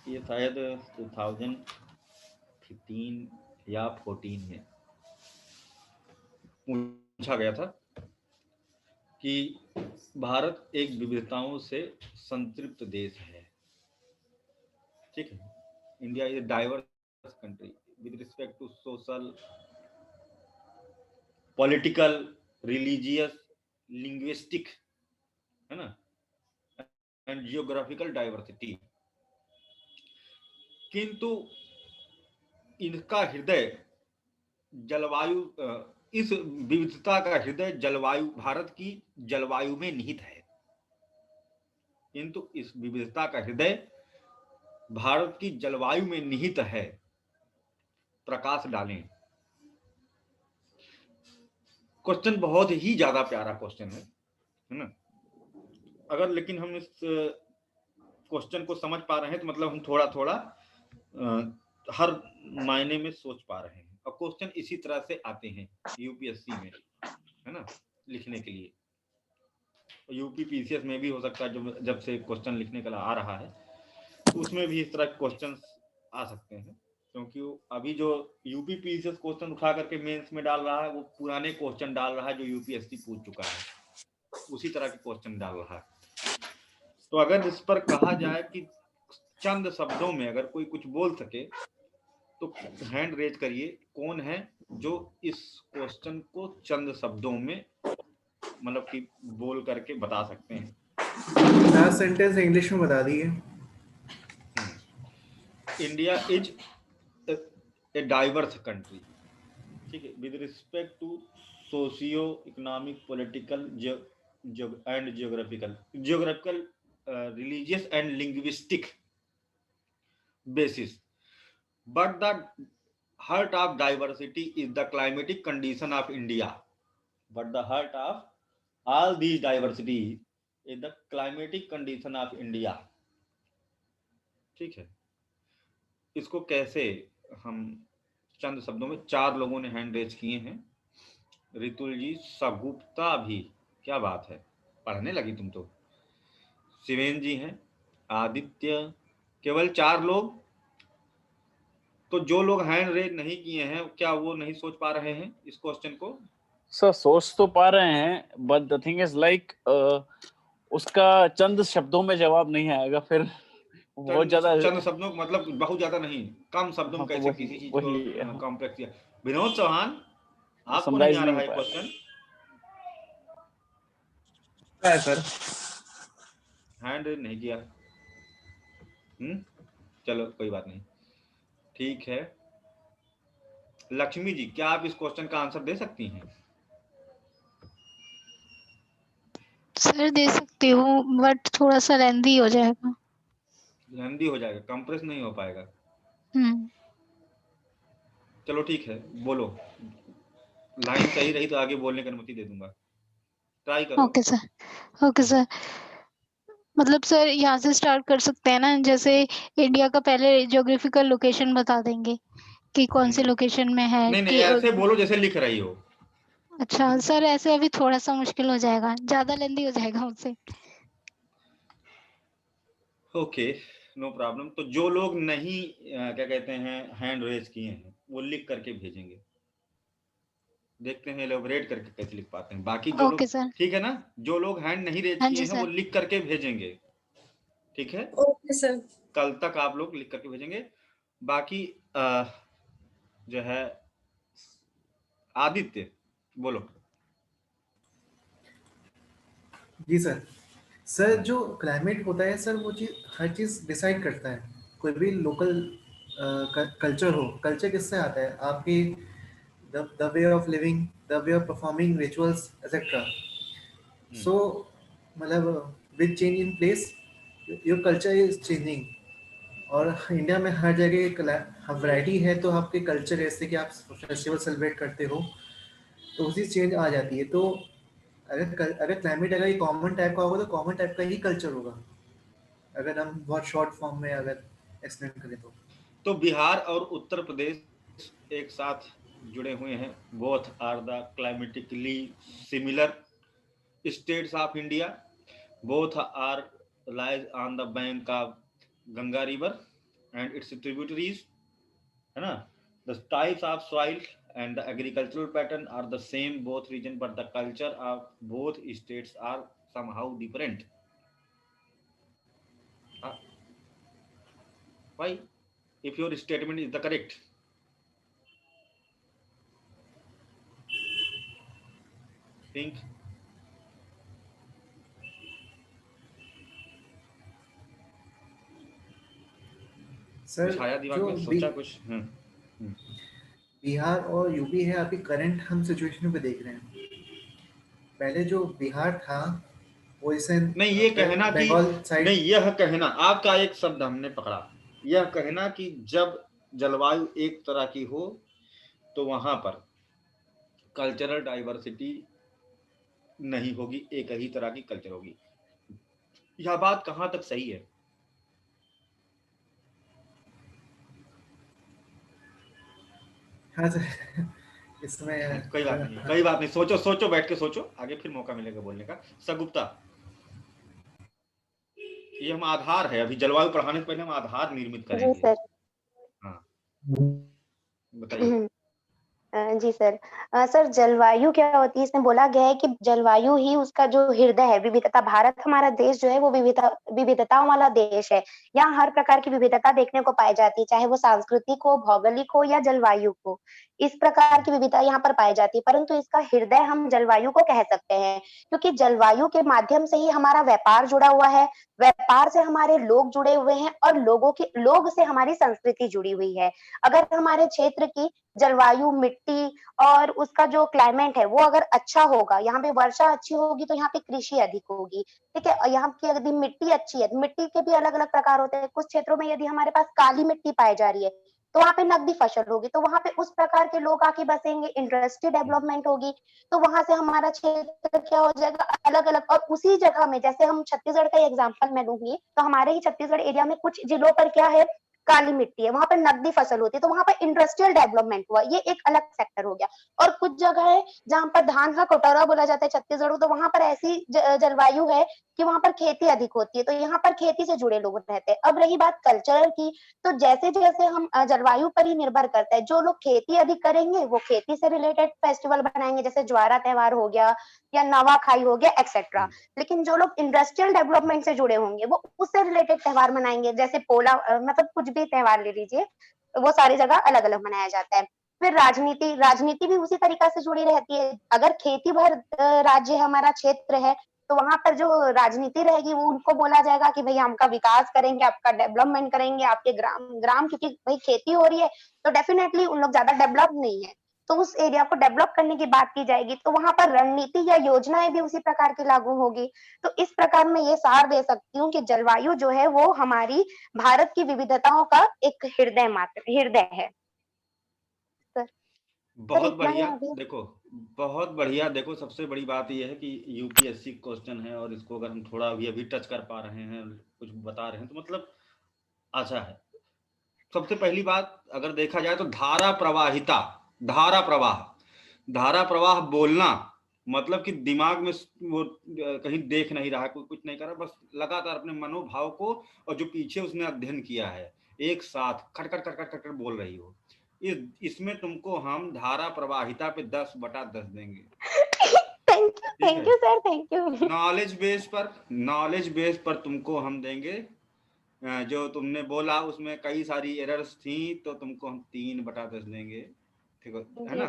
ये शायद 2015 या 14 में पूछा गया था कि भारत एक विविधताओं से संतृप्त देश है। ठीक है, India is a diverse country with respect to social, political, religious, linguistic, है ना, एंड जियोग्राफिकल डाइवर्सिटी। किंतु इनका हृदय जलवायु, इस विविधता का हृदय जलवायु, भारत की जलवायु में निहित है। किंतु इस विविधता का हृदय भारत की जलवायु में निहित है। प्रकाश डालें। क्वेश्चन बहुत ही ज्यादा प्यारा क्वेश्चन है ना। अगर लेकिन हम इस क्वेश्चन को समझ पा रहे हैं तो मतलब हम थोड़ा थोड़ा हर मायने में सोच पा रहे हैं। और क्वेश्चन इसी तरह से आते हैं यूपीएससी में, है ना, लिखने के लिए। यूपी पीसीएस में भी हो सकता है, जब से क्वेश्चन लिखने का आ रहा है तो उसमें भी इस तरह के क्वेश्चन आ सकते हैं। क्योंकि अभी जो यूपी पीसीएस क्वेश्चन उठा करके मेंस में डाल रहा है वो पुराने क्वेश्चन डाल रहा है जो यूपीएससी पूछ चुका है, उसी तरह के क्वेश्चन डाल रहा है। तो अगर इस पर कहा जाए कि चंद शब्दों में अगर कोई कुछ बोल सके तो हैंड रेज करिए, कौन है जो इस क्वेश्चन को चंद शब्दों में मतलब कि बोल करके बता सकते हैं। लास्ट सेंटेंस इंग्लिश में बता दिए। India is a diverse country, ठीक है, with respect to socio economic, political and geographical, religious and linguistic basis, but the heart of diversity is the climatic condition of India. But the heart of all these diversity is the climatic condition of India. ठीक है, इसको कैसे हम चंद शब्दों में, 4 लोगों ने hand raise किए हैं। रितुल जी, सगुप्ता भी, क्या बात है, पढ़ने लगी तुम तो। शिवेन जी हैं, आदित्य, केवल 4 लोग। तो जो लोग हैंड रेज नहीं किए हैं क्या वो नहीं सोच पा रहे हैं इस क्वेश्चन को? सर सोच तो पा रहे हैं, but the thing is like उसका चंद शब्दों में जवाब नहीं आएगा। फिर बहुत ज्यादा चंद शब्दों मतलब बहुत ज्यादा नहीं, कम शब्दों में कैसे किसी चीज को कॉम्प्लेक्स किया। विनोद चौहान, आपको नहीं आ रहा है क्वेश्चन? सर हैंड रेज नहीं किया। चलो कोई बात नहीं, ठीक है। लक्ष्मी जी, क्या आप इस क्वेश्चन का आंसर दे सकती हैं? सर दे सकती हूँ, बट थोड़ा सा लेंदी हो जाएगा। लेंदी हो जाएगा, कंप्रेस नहीं हो पाएगा। चलो ठीक है, बोलो। लाइन सही रही तो आगे बोलने की अनुमति दे दूंगा, ट्राई करो। Okay sir, okay sir. मतलब सर यहाँ से स्टार्ट कर सकते हैं ना, जैसे इंडिया का पहले ज्योग्राफिकल लोकेशन बता देंगे कि कौन से लोकेशन में है। नहीं कि ऐसे बोलो जैसे लिख रही हो। अच्छा सर, ऐसे अभी थोड़ा सा मुश्किल हो जाएगा, ज्यादा लेंदी हो जाएगा मुझसे। Okay, no problem. तो जो लोग नहीं क्या कहते हैं हैंड रेज किए हैं वो लिख करके भेजेंगे, देखते हैं एलोबरेट करके कैसे लिख पाते हैं। बाकी जो लोग, ठीक है ना, जो लोग हैंड नहीं रेज किए हैं वो लिख करके भेजेंगे, ठीक है? Okay sir. कल तक आप लोग लिख करके भेजेंगे। बाकी जो है आदित्य, बोलो। जी सर। सर जो क्लाइमेट होता है सर, वो चीज़ हर चीज़ डिसाइड करता है। कोई भी लोकल कल्चर हो, कल्चर किससे आता है? आपकी the way of living, the way of performing rituals etcetera. So मतलब with change in place your culture is changing. और इंडिया में हर जगह वैरायटी है, तो आपके कल्चर ऐसे कि आप फेस्टिवल सेलिब्रेट करते हो तो उसी चेंज आ जाती है। तो अगर क्लाइमेट अगर ये कॉमन टाइप का होगा तो कॉमन टाइप का ही कल्चर होगा, अगर हम बहुत शॉर्ट फॉर्म में अगर एक्सप्लेन करें तो बिहार और उत्तर प्रदेश एक साथ जुड़े हुए हैं। Both are the climatically similar states of India, both are lies on the bank of Ganga river, and its tributaries, है ना? The types of soil and the agricultural pattern are the same both region, but the culture of both states are somehow different. Uh, why? If your statement is the correct. Think. Sir कुछ आया दिमाग जो में, सोचा कुछ? बिहार और UP है, अभी करंट हम सिचुएशन पे देख रहे हैं। पहले जो बिहार था वो इसे नहीं, ये कहना कि बंगाल साइड, नहीं, यह कहना, आपका एक शब्द हमने पकड़ा, यह कहना कि जब जलवायु एक तरह की हो तो वहां पर कल्चरल डाइवर्सिटी नहीं होगी, एक ही तरह की कल्चर होगी। यह बात कहां तक सही है? हाँ सर इसमें कोई बात नहीं, कोई बात नहीं, सोचो सोचो, बैठ के सोचो, आगे फिर मौका मिलेगा बोलने का। सगुप्ता, ये हम आधार है, अभी जलवायु पढ़ाने से पहले हम आधार निर्मित जी करेंगे। सर। हाँ, बताइए। जी सर। सर जलवायु क्या होती है, इसमें बोला गया है कि जलवायु ही उसका जो हृदय है, विविधता। भारत हमारा देश जो है वो विविधताओं वाला देश है। यहाँ हर प्रकार की विविधता देखने को पाई जाती है, चाहे वो सांस्कृतिक हो, भौगोलिक हो या जलवायु हो। इस प्रकार की विविधता यहाँ पर पाई जाती है, परंतु इसका हृदय हम जलवायु को कह सकते हैं, क्योंकि जलवायु के माध्यम से ही हमारा व्यापार जुड़ा हुआ है, व्यापार से हमारे लोग जुड़े हुए हैं और लोग से हमारी संस्कृति जुड़ी हुई है। अगर हमारे क्षेत्र की जलवायु, मिट्टी और उसका जो क्लाइमेट है वो अगर अच्छा होगा, यहाँ पे वर्षा अच्छी होगी तो यहाँ पे कृषि अधिक होगी। ठीक है, यहाँ की यदि मिट्टी अच्छी है, मिट्टी के भी अलग अलग प्रकार होते हैं। कुछ क्षेत्रों में यदि हमारे पास काली मिट्टी पाई जा रही है तो वहां पे नकदी फसल होगी, तो वहां पे उस प्रकार के लोग आके बसेंगे, इंडस्ट्री डेवलपमेंट होगी, तो वहां से हमारा क्षेत्र क्या हो जाएगा, अलग अलग। और उसी जगह में, जैसे हम छत्तीसगढ़ का एग्जाम्पल मैं लूंगी, तो हमारे ही छत्तीसगढ़ एरिया में कुछ जिलों पर क्या है, काली मिट्टी है, वहां पर नकदी फसल होती है, तो वहां पर इंडस्ट्रियल डेवलपमेंट हुआ, ये एक अलग सेक्टर हो गया। और कुछ जगह है जहां पर धान का कटोरा बोला जाता है छत्तीसगढ़ को, तो वहां पर ऐसी जलवायु है कि वहां पर खेती अधिक होती है, तो यहाँ पर खेती से जुड़े लोग रहते हैं। अब रही बात कल्चरल की, तो जैसे जैसे हम जलवायु पर ही निर्भर करता है, जो लोग खेती अधिक करेंगे वो खेती से रिलेटेड फेस्टिवल बनाएंगे, जैसे ज्वारा त्योहार हो गया या नवाखाई हो गया एक्सेट्रा। लेकिन जो लोग इंडस्ट्रियल डेवलपमेंट से जुड़े होंगे वो उससे रिलेटेड त्योहार मनाएंगे, जैसे पोला, मतलब कुछ भी त्योहार ले लीजिए, वो सारी जगह अलग अलग मनाया जाता है। फिर राजनीति, राजनीति भी उसी तरीका से जुड़ी रहती है। अगर खेती भर राज्य हमारा क्षेत्र है तो वहां पर जो राजनीति रहेगी वो उनको बोला जाएगा कि भैया हमका विकास करेंगे, आपका डेवलपमेंट करेंगे, आपके ग्राम ग्राम, क्योंकि भाई खेती हो रही है तो डेफिनेटली उन लोग ज्यादा डेवलप नहीं है, तो उस एरिया को डेवलप करने की बात की जाएगी, तो वहां पर रणनीति या योजनाएं भी उसी प्रकार की लागू होगी। तो इस प्रकार मैं ये सार दे सकती हूँ कि जलवायु जो है वो हमारी भारत की विविधताओं का एक हृदय है। बहुत बढ़िया। देखो, बहुत बढ़िया। देखो, सबसे बड़ी बात यह है कि यूपीएससी क्वेश्चन है और इसको अगर हम थोड़ा भी अभी टच कर पा रहे हैं, कुछ बता रहे हैं, तो मतलब अच्छा है। सबसे पहली बात अगर देखा जाए तो धारा प्रवाहिता, धारा प्रवाह बोलना मतलब कि दिमाग में वो कहीं देख नहीं रहा है, कोई कुछ नहीं कर रहा, बस लगातार अपने मनोभाव को और जो पीछे उसने अध्ययन किया है एक साथ खटखट खटखट खटखट बोल रही हो। इसमें तुमको हम धारा प्रवाहिता पे 10/10 देंगे। Thank you sir, thank you. Knowledge base पर तुमको हम देंगे। जो तुमने बोला उसमें कई सारी एरर्स थी, तो तुमको हम 3/10 देंगे, ठीक है ना?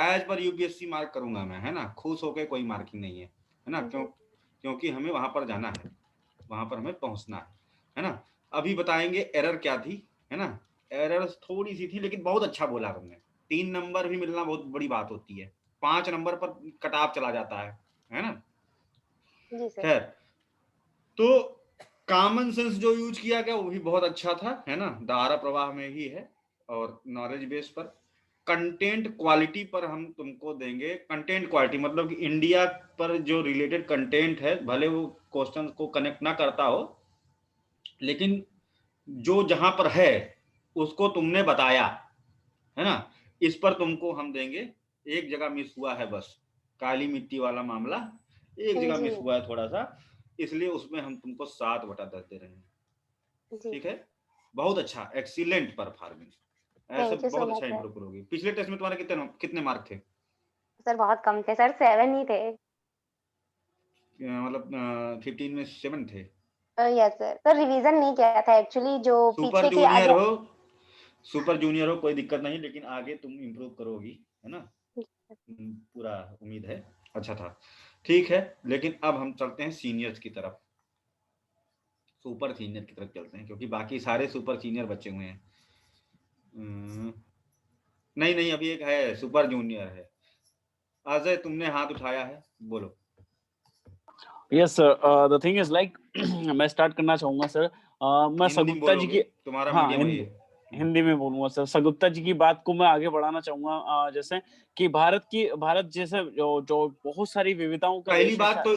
एज पर यूपीएससी मार्क करूंगा मैं, है ना? खुश होके कोई मार्किंग नहीं है ना? क्योंकि हमें वहां पर जाना है, वहां पर हमें पहुंचना है ना? अभी बताएंगे एरर क्या थी, है ना? एरर्स थोड़ी सी थी, लेकिन बहुत अच्छा बोला तुमने। 3 नंबर भी मिलना बहुत बड़ी बात होती है, 5 नंबर पर कटाव चला जाता है ना? खैर, तो कॉमन सेंस जो यूज किया गया वो भी बहुत अच्छा था, है ना? धारा प्रवाह में ही है। और नॉलेज बेस पर, कंटेंट क्वालिटी पर हम तुमको देंगे। कंटेंट क्वालिटी मतलब कि इंडिया पर जो रिलेटेड कंटेंट है, भले वो क्वेश्चन को कनेक्ट ना करता हो, लेकिन जो जहां पर है उसको तुमने बताया, है ना? इस पर तुमको हम देंगे। एक जगह मिस हुआ है बस, काली मिट्टी वाला मामला एक जगह मिस हुआ है थोड़ा सा, इसलिए उसमें हम तुमको 7/10 दे रहे हैं। ठीक है? बहुत अच्छा, एक्सीलेंट परफॉर्मेंस, ऐसे थैंक यू सो बहुत मच अच्छा सर। इंप्रूव करोगी। पिछले टेस्ट में तुम्हारे कितने कितने मार्क थे? सर बहुत कम थे सर, 7 ही थे। मतलब 15 में 7 थे। Yes sir. सर रिवीजन नहीं किया था एक्चुअली, जो सुपर पीछे के जूनियर आगे। हो, सुपर जूनियर हो, कोई दिक्कत नहीं, लेकिन आगे तुम इम्प्रूव करोगी, है ना, पूरा उम्मीद है। अच्छा था, ठीक है। लेकिन अब हम चलते हैं सीनियर्स की तरफ, सुपर सीनियर की तरफ चलते हैं, क्योंकि बाकी सारे सुपर सीनियर बचे हुए हैं। नहीं नहीं, अभी एक है, सुपर जूनियर है। अजय, तुमने हाथ उठाया है, बोलो। Yes sir, the thing is like मैं स्टार्ट करना चाहूंगा सर। मैं हिंदी में सगुप्ता जी बोलोगे, की, तुम्हारा हाँ मीडियम वही है। हिंदी में बोलूंगा सर। सगुप्ता जी की बात को मैं आगे बढ़ाना चाहूंगा। जैसे कि भारत जैसे जो बहुत सारी विविधताओं का पहली देश है। बात तो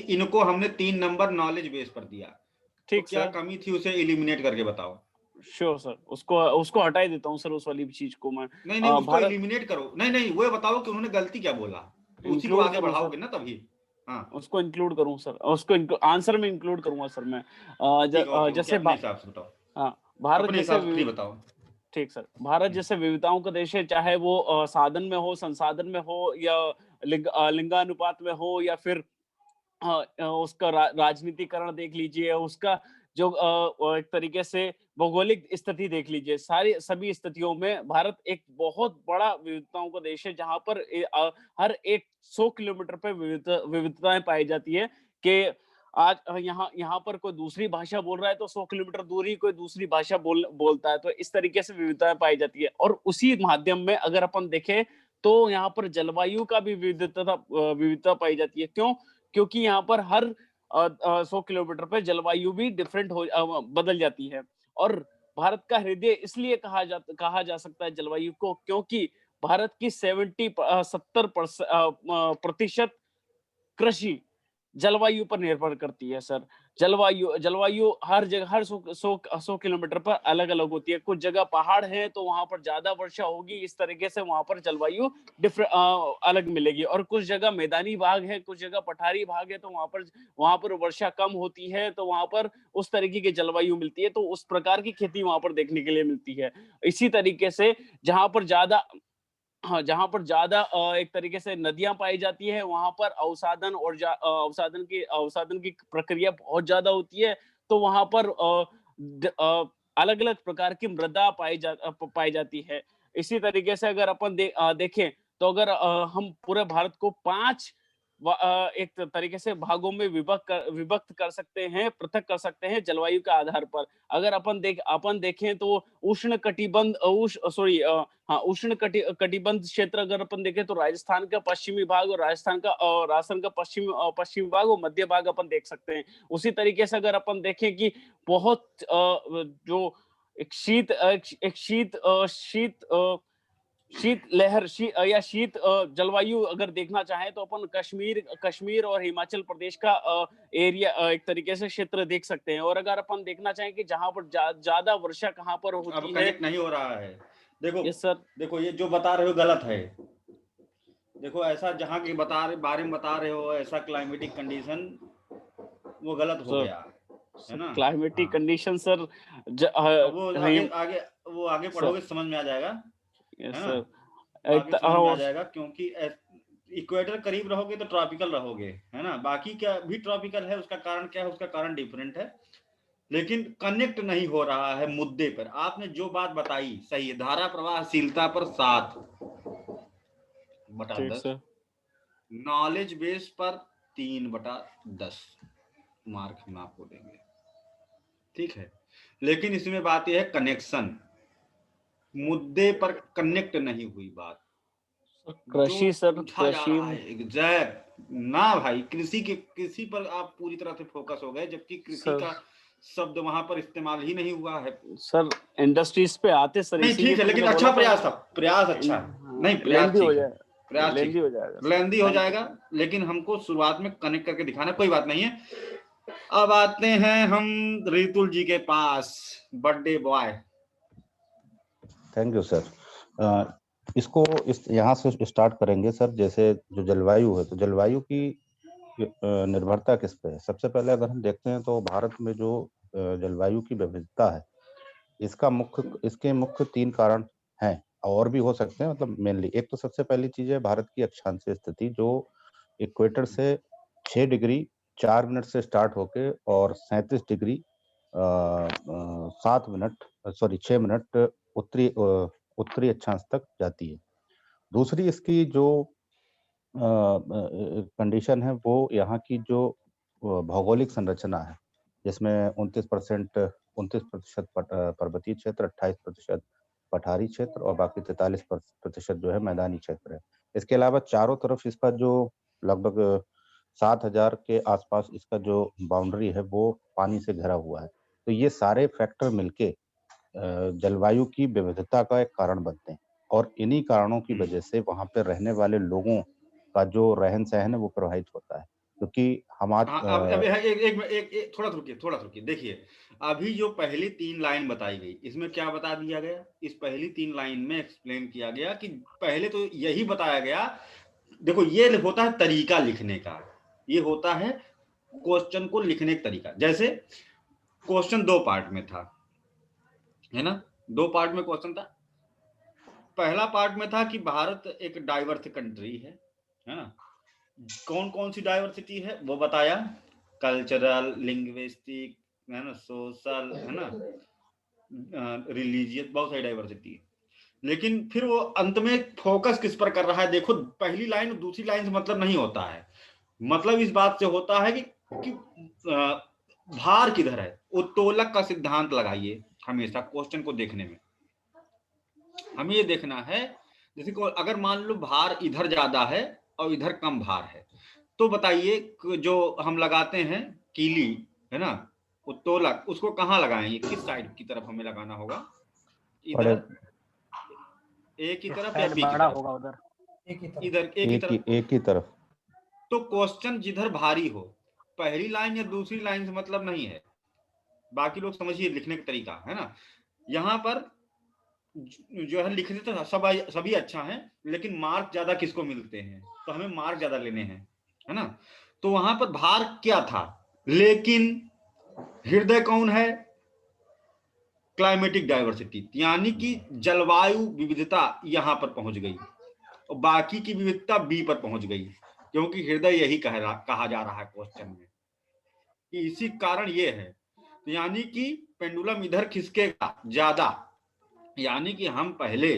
इनको हमने 3 नंबर नॉलेज बेस पर दिया, तो ठीक क्या सर, कमी थी उसे एलिमिनेट करके बताओ। श्योर सर, उसको हटा ही देता हूँ सर, उस वाली चीज को मैं। नहीं नहीं, उसको भारत एलिमिनेट करो। नहीं नहीं, वो बताओ कि उन्होंने गलती क्या बोला, तो उसी को इंक्लूड आगे करूँ सर, बढ़ाओगे ना तभी। हाँ उसको इंक्लूड करूँ सर, उसको आंसर में इंक्लूड करूंगा सर मैं। ठीक है, ओके ओके, जैसे अपने हिसाब से बताओ, हाँ, भारत अपने जैसे हिसाब से फ्री बताओ। ठीक सर, भारत जैसे विविधताओं का देश है, चाहे वो साधन में हो, संसाधन में हो, या लिंगानुपात में हो, या फिर उसका राजनीतिकरण देख लीजिए, उसका जो एक तरीके से भौगोलिक स्थिति देख लीजिए, सारी सभी स्थितियों में भारत एक बहुत बड़ा विविधताओं का देश है, जहां पर हर एक 100 किलोमीटर पे विविधताएं पाई जाती है। कि आज यहाँ यहाँ पर कोई दूसरी भाषा बोल रहा है तो 100 किलोमीटर दूर ही कोई दूसरी भाषा बोलता है, तो इस तरीके से विविधताएं पाई जाती है। और उसी माध्यम में अगर अपन देखें तो यहाँ पर जलवायु का भी विविधता पाई जाती है। क्यों? क्योंकि यहाँ पर हर 100 किलोमीटर पे जलवायु भी डिफरेंट बदल जाती है। और भारत का हृदय इसलिए कहा जा सकता है जलवायु को, क्योंकि भारत की 70% कृषि जलवायु पर निर्भर करती है सर। जलवायु हर जगह, हर 100 किलोमीटर पर अलग अलग होती है। कुछ जगह पहाड़ है तो वहां पर ज्यादा वर्षा होगी, इस तरीके से वहां पर जलवायु अलग मिलेगी। और कुछ जगह मैदानी भाग है, कुछ जगह पठारी भाग है, तो वहां पर वर्षा कम होती है, तो वहां पर उस तरीके की जलवायु मिलती है, तो उस प्रकार की खेती वहां पर देखने के लिए मिलती है। इसी तरीके से जहां पर ज्यादा हाँ, जहाँ पर ज्यादा एक तरीके से नदियां पाई जाती है, वहां पर अवसादन की प्रक्रिया बहुत ज्यादा होती है, तो वहां पर अलग अलग प्रकार की मृदा पाई जाती है। इसी तरीके से अगर अपन देखें, तो अगर हम पूरे भारत को 5 एक तरीके से भागों में विभक्त कर सकते हैं, पृथक कर सकते हैं जलवायु के आधार पर। अगर अपन देखें तो उष्ण कटिबंध कटिबंध क्षेत्र अगर अपन देखें तो राजस्थान का पश्चिमी भाग और राजस्थान का पश्चिमी भाग और मध्य भाग अपन देख सकते हैं। उसी तरीके से अगर अपन देखें कि बहुत जो एक शीत लहर या शीत जलवायु अगर देखना चाहें तो अपन कश्मीर और हिमाचल प्रदेश का एरिया एक तरीके से क्षेत्र देख सकते हैं। और अगर अपन देखना चाहें कि जहां पर ज्यादा वर्षा कहां पर अब होती है। कनेक्ट नहीं हो रहा है, देखो। Yes sir. देखो, ये जो बता रहे हो गलत है। देखो, ऐसा जहाँ के बारे में बता रहे हो, ऐसा क्लाइमेटिक कंडीशन, वो गलत हो सर गया, है ना। क्लाइमेटिक हाँ, कंडीशन सर अब वो आगे पढ़ोगे समझ में आ जाएगा, यस है ना। सर। वो आगे समझ में आ जाएगा, क्योंकि इक्वेटर करीब रहोगे तो ट्रॉपिकल रहोगे, है ना। बाकी क्या भी ट्रॉपिकल है, उसका कारण क्या है, उसका कारण डिफरेंट है, लेकिन कनेक्ट नहीं हो रहा है मुद्दे पर। आपने जो बात बताई सही है, धारा प्रवाहशीलता पर 7/10, नॉलेज बेस पर 3/10 मार्क हम आपको देंगे, ठीक है। लेकिन इसमें बात यह है, कनेक्शन, मुद्दे पर कनेक्ट नहीं हुई बात। कृषि सर, पूछा जा रहा है एग्जैक्ट ना भाई, कृषि पर आप पूरी तरह से फोकस हो गए, जबकि कृषि का शब्द वहां पर इस्तेमाल ही नहीं हुआ है सर। इंडस्ट्रीज पे आते सर, नहीं, इसीलिए ठीक है, तो लेकिन मैंने अच्छा बोला प्रयास था, प्रयास अच्छा है। नहीं, प्रयास लेंदी हो ठीक है, जाए, प्रयास ठीक लेंदी हो जाएगा, लेंदी हो जाएगा, लेकिन हमको शुरुआत में कनेक्ट करके दिखाना, कोई बात नहीं है। अब आते हैं हम रितुल जी के पास, birthday boy. Thank you sir. इसको यहाँ से स्टार्ट करेंगे सर। जैसे जो जलवायु है, तो जलवायु की निर्भरता किस पे है। सबसे पहले अगर हम देखते हैं तो भारत में जो जलवायु की विविधता है, इसके मुख्य 3 कारण हैं, और भी हो सकते हैं, मतलब मेनली एक तो सबसे पहली चीज है भारत की अक्षांशीय स्थिति, जो इक्वेटर से 6 डिग्री 4 मिनट से स्टार्ट होके और 37 डिग्री 6 मिनट उत्तरी अक्षांश तक जाती है। दूसरी इसकी जो कंडीशन है वो यहाँ की जो भौगोलिक संरचना है, जिसमें 29% पर्वतीय क्षेत्र, 28% पठारी क्षेत्र और बाकी 43% जो है मैदानी क्षेत्र है। इसके अलावा चारों तरफ इसका जो लगभग 7,000 के आसपास इसका जो बाउंड्री है वो पानी से घिरा हुआ है। तो ये सारे फैक्टर मिलके जलवायु की विविधता का एक कारण बनते हैं, और इन्हीं कारणों की वजह से वहाँ पे रहने वाले लोगों का जो रहन-सहन है वो प्रभावित होता है, क्योंकि हाँ, अब एक थोड़ा रुकिए। देखिए, अभी जो पहली 3 लाइन बताई गई, इसमें क्या बता दिया गया? इस पहली 3 लाइन में एक्सप्लेन किया गया कि पहले तो यही बताया गया, देखो ये होता है तरीका लिखने का, ये होता है क्वेश्चन को लिखने का तरीका। जैसे क्वेश्चन 2 पार्ट में था, है ना? 2 पार्ट में क्वेश्चन था। पहला पार्ट में था कि भारत एक डाइवर्स कंट्री है ना? कौन-कौन सी डाइवर्सिटी है वो बताया, कल्चरल, लिंग्विस्टिक, है ना, सोशल, है ना, रिलीजियस, बहुत सारी डाइवर्सिटी है। लेकिन फिर वो अंत में फोकस किस पर कर रहा है? देखो, पहली लाइन और दूसरी लाइन से मतलब नहीं होता है, मतलब इस बात से होता है कि भार किधर है। उत्तोलक का सिद्धांत लगाइए हमेशा क्वेश्चन को देखने में। हमें ये देखना है, जैसे को अगर मान लो भार इधर ज्यादा है और इधर कम भार है, तो बताइए जो हम लगाते हैं कीली, है ना, उत्तोलक, उसको कहाँ लगाएंगे? किस साइड की तरफ हमें लगाना होगा? इधर, ए की तरफ या बी की तरफ? होगा उधर, इधर ए की तरफ। तो क्वेश्चन जिधर भारी हो, पहली लाइन या दूसरी लाइन से मतलब नहीं है, बाकी लोग समझिए लिखने का तरीका, है ना। यहाँ पर जो है लिखने तो सभी अच्छा है, लेकिन मार्क ज्यादा किसको मिलते हैं? तो हमें मार्क ज्यादा लेने हैं, है ना। तो वहां पर भार क्या था, लेकिन हृदय कौन है? क्लाइमेटिक डाइवर्सिटी, यानी कि जलवायु विविधता यहां पर पहुंच गई, और बाकी की विविधता बी पर पहुंच गई, क्योंकि हृदय यही कहा जा रहा है क्वेश्चन में, कि इसी कारण ये है। तो यानी कि पेंडुलम इधर खिसकेगा ज्यादा, यानी कि हम पहले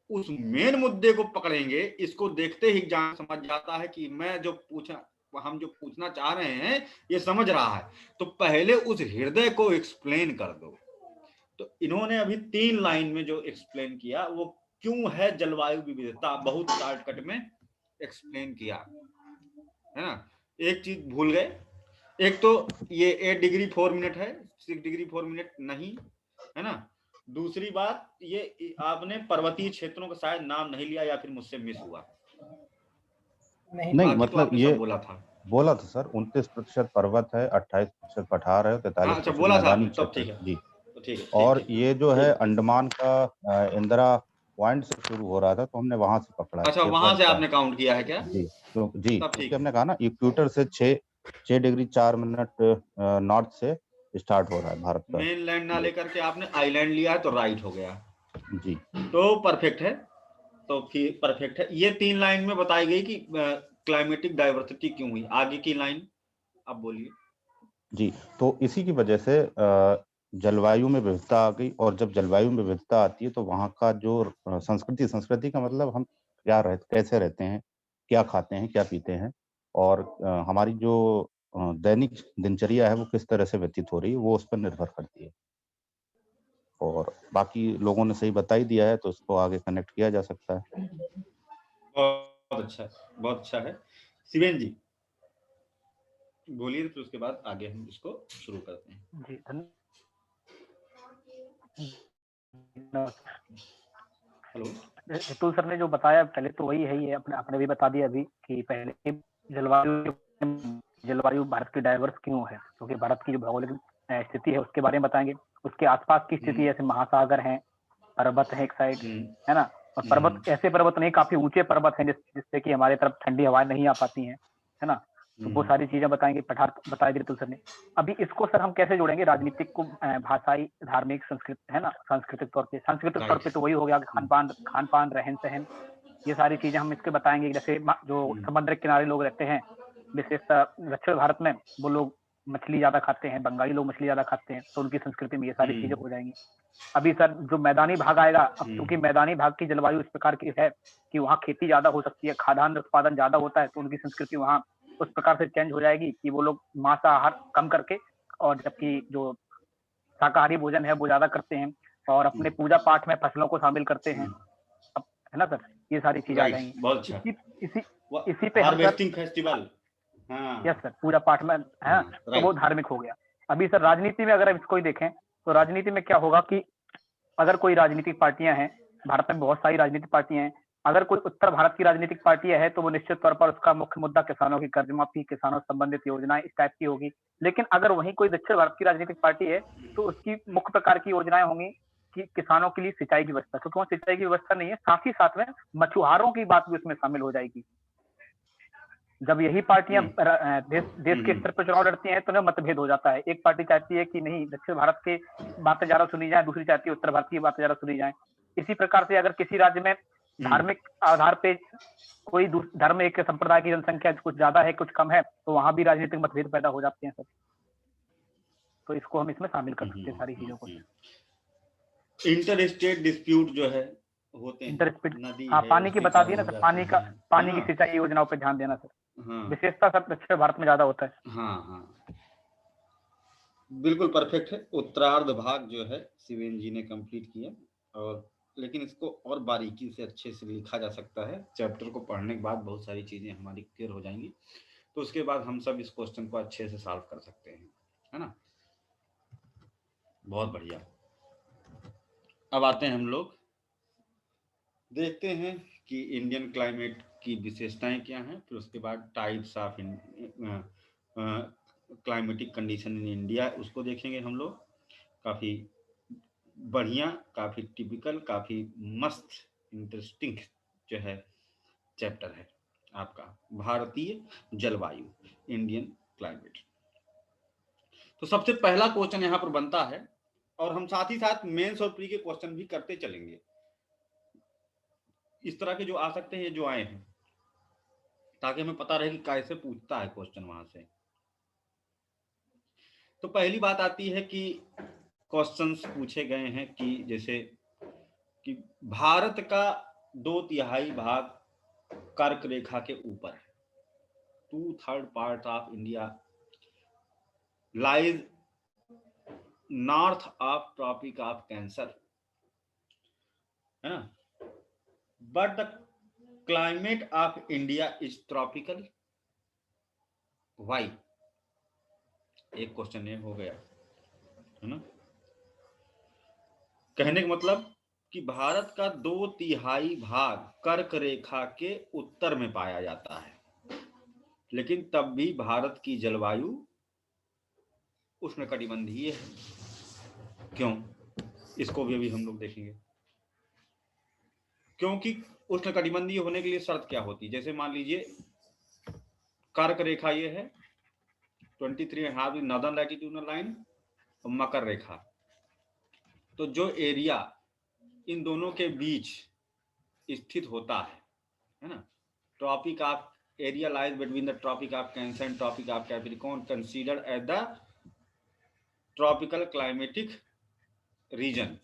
उस मेन मुद्दे को पकड़ेंगे। इसको देखते ही एग्जाम समझ जाता है कि हम जो पूछना चाह रहे हैं ये समझ रहा है, तो पहले उस हृदय को एक्सप्लेन कर दो। तो इन्होंने अभी 3 लाइन में जो एक्सप्लेन किया वो क्यों है जलवायु विविधता, बहुत शॉर्टकट में एक्सप्लेन किया, है ना। एक चीज भूल गए, एक तो ये 8 डिग्री 4 मिनट है, 6 डिग्री 4 मिनट नहीं, है ना। दूसरी बात, ये आपने पर्वतीय क्षेत्रों का शायद नाम नहीं लिया, या फिर मुझसे मिस हुआ। नहीं, मतलब तो ये बोला था सर 29% पर्वत है, 28% पठार है, 43% बोला था, मैदानी तब क्षेत्र। ठीक है। और ये जो है अंडमान का इंदिरा पॉइंट से शुरू हो रहा था, तो हमने वहां से पकड़ा। अच्छा, वहां से आपने काउंट किया है क्या? जी, क्योंकि हमने कहा ना इक्वेटर से 6 डिग्री 4 मिनट नॉर्थ से स्टार्ट हो रहा है भारत का। मेन लैंड ना लेकर के आपने आइलैंड लिया है, तो राइट हो गया जी, तो परफेक्ट है। तो फिर परफेक्ट है। ये 3 लाइन में बताई गई कि क्लाइमेटिक डाइवर्सिटी क्यों हुई। आगे की लाइन आप बोलिए। जी, तो इसी की वजह से जलवायु में विविधता आ गई, और जब जलवायु में विविधता आती है तो वहाँ का जो संस्कृति का मतलब हम कैसे रहते हैं, क्या खाते हैं, क्या पीते हैं, और हमारी जो दैनिक दिनचर्या है वो किस तरह से व्यतीत हो रही है, वो उस पर निर्भर करती है। और बाकी लोगों ने सही बता ही दिया है, तो इसको आगे कनेक्ट किया जा सकता है। बहुत अच्छा है। शिवेन जी बोलिए, तो उसके बाद आगे हम इसको शुरू करते हैं। जी, हेलो, हितुल सर ने जो बताया पहले, तो वही है, ये आपने भी बता दिया अभी कि पहले जलवायु भारत की डाइवर्स क्यों है, क्योंकि भारत की जो भौगोलिक स्थिति है उसके बारे में बताएंगे। उसके आसपास की स्थिति, जैसे महासागर हैं, पर्वत है एक साइड, है ना, और पर्वत ऐसे पर्वत नहीं, काफी ऊंचे पर्वत हैं जिससे कि हमारे तरफ ठंडी हवाएं नहीं आ पाती हैं, है ना। तो वो सारी चीजें बताएंगे, बताया दी सर ने। अभी इसको सर हम कैसे जोड़ेंगे राजनीतिक को, भाषाई, धार्मिक, संस्कृत है ना, सांस्कृतिक तौर पे। सांस्कृतिक तौर पे तो वही हो गया खान पान रहन सहन, ये सारी चीजें हम इसके बताएंगे। जैसे जो समुद्र किनारे लोग रहते हैं, विशेषतः दक्षिण भारत में, वो लोग मछली ज्यादा खाते हैं, बंगाली लोग मछली ज्यादा खाते हैं, तो उनकी संस्कृति में ये सारी चीजें हो जाएंगी। अभी सर जो मैदानी भाग आएगा, अब क्योंकि मैदानी भाग की जलवायु इस प्रकार की है कि वहाँ खेती ज्यादा हो सकती है, खाद्यान्न उत्पादन ज्यादा होता है, तो उनकी संस्कृति वहाँ उस प्रकार से चेंज हो जाएगी कि वो लोग मांसाहार कम करके, और जबकि जो शाकाहारी भोजन है वो ज्यादा करते हैं, और अपने पूजा पाठ में फसलों को शामिल करते हैं, है ना सर। ये सारी चीजें आ जाएंगी। बहुत अच्छा। इसी पे हार्वेस्टिंग फेस्टिवल, यस सर, पूजा पाठ में है, तो वो धार्मिक हो गया। अभी सर राजनीति में अगर इसको ही देखें, तो राजनीति में क्या होगा कि अगर कोई राजनीतिक पार्टियां हैं, भारत में बहुत सारी राजनीतिक पार्टियां हैं, अगर कोई उत्तर भारत की राजनीतिक पार्टी है तो वो निश्चित तौर पर उसका मुख्य मुद्दा किसानों की कर्ज माफी, किसानों से संबंधित योजनाएं इस टाइप की होगी। लेकिन अगर वहीं कोई दक्षिण भारत की राजनीतिक पार्टी है तो उसकी मुख्य प्रकार की योजनाएं होंगी कि किसानों के लिए सिंचाई की व्यवस्था, क्योंकि वहाँ सिंचाई की व्यवस्था नहीं है, साथ ही साथ में मछुआरों की बात भी उसमें शामिल हो जाएगी। जब यही पार्टियां देश के स्तर पर चुनाव लड़ती हैं तो ना मतभेद हो जाता है। एक पार्टी चाहती है कि नहीं दक्षिण भारत की बातें ज्यादा सुनी जाए, दूसरी चाहती है उत्तर भारत की बातें ज्यादा सुनी जाए। इसी प्रकार से अगर किसी राज्य में धार्मिक आधार पे कोई धर्म, एक संप्रदाय की जनसंख्या कुछ ज्यादा है कुछ कम है, तो वहां भी राजनीतिक मतभेद पैदा हो जाते हैं सर। तो इसको हम इसमें शामिल कर सकते हैं सारी चीजों को। इंटर स्टेट डिस्प्यूट जो है होते हैं, नदी पानी की बता दिए ना सर, पानी की सिंचाई योजनाओं पे ध्यान देना सर। विशेषता सब दक्षिण भारत में ज्यादा होता है। हाँ बिल्कुल परफेक्ट है। उत्तरार्ध भाग जो है शिवेन जी ने कंप्लीट किया, और लेकिन इसको और बारीकी से अच्छे से लिखा जा सकता है। चैप्टर को पढ़ने के बाद बहुत सारी चीजें हमारी क्लियर हो जाएंगी, तो उसके बाद हम सब इस क्वेश्चन को अच्छे से सॉल्व कर सकते हैं, है ना। बहुत बढ़िया। अब आते हैं हम लोग, देखते हैं कि इंडियन क्लाइमेट की विशेषताएं क्या हैं, फिर उसके बाद types of climatic condition in India, उसको देखेंगे हम लोग। काफ़ी बढ़िया, काफ़ी टिपिकल, काफ़ी मस्त इंटरेस्टिंग जो है चैप्टर है आपका, भारतीय जलवायु, इंडियन क्लाइमेट। तो सबसे पहला क्वेश्चन यहाँ पर बनता है, और हम साथ ही साथ मेंस और प्री के क्वेश्चन भी करते चलेंगे, इस तरह के जो आ सकते हैं, जो आए हैं, ताकि हमें पता रहे कि कैसे पूछता है क्वेश्चन वहां से। तो पहली बात आती है कि क्वेश्चंस पूछे गए हैं कि जैसे कि भारत का 2/3 भाग कर्क रेखा के ऊपर है, 2/3 part of India lies north of Tropic of Cancer, है ना। But the climate of India is tropical, why? एक क्वेश्चन ये हो गया, है ना। कहने का मतलब कि भारत का 2/3 भाग कर्क रेखा के उत्तर में पाया जाता है, लेकिन तब भी भारत की जलवायु उष्णकटिबंधीय है। क्यों? इसको भी अभी हम लोग देखेंगे। क्योंकि उष्णकटिबंधीय होने के लिए शर्त क्या होती है? जैसे मान लीजिए कर्क रेखा ये है 23.5 नॉर्दर्न लैटिट्यूडनल लाइन, और मकर रेखा, तो जो एरिया इन दोनों के बीच स्थित होता है ना, tropic of area lies between the tropic of Cancer and Tropic of Capricorn considered as the tropical climatic region,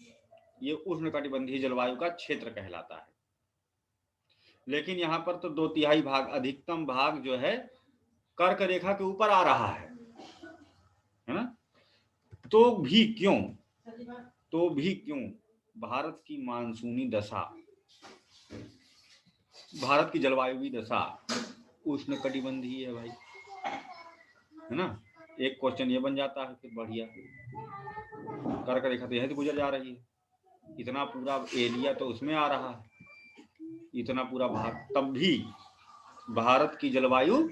ये उष्णकटिबंधीय जलवायु का क्षेत्र कहलाता है। लेकिन यहाँ पर तो 2/3 भाग, अधिकतम भाग जो है कर्क रेखा के ऊपर आ रहा है ना। तो भी क्यों भारत की मानसूनी दशा, भारत की जलवायु दशा उष्णकटिबंधीय है भाई, है ना। एक क्वेश्चन ये बन जाता है। फिर बढ़िया, कर्क रेखा तो यहीं से गुजर जा रही है, इतना पूरा एरिया तो उसमें आ रहा है, इतना पूरा भाग, तब भी भारत की जलवायु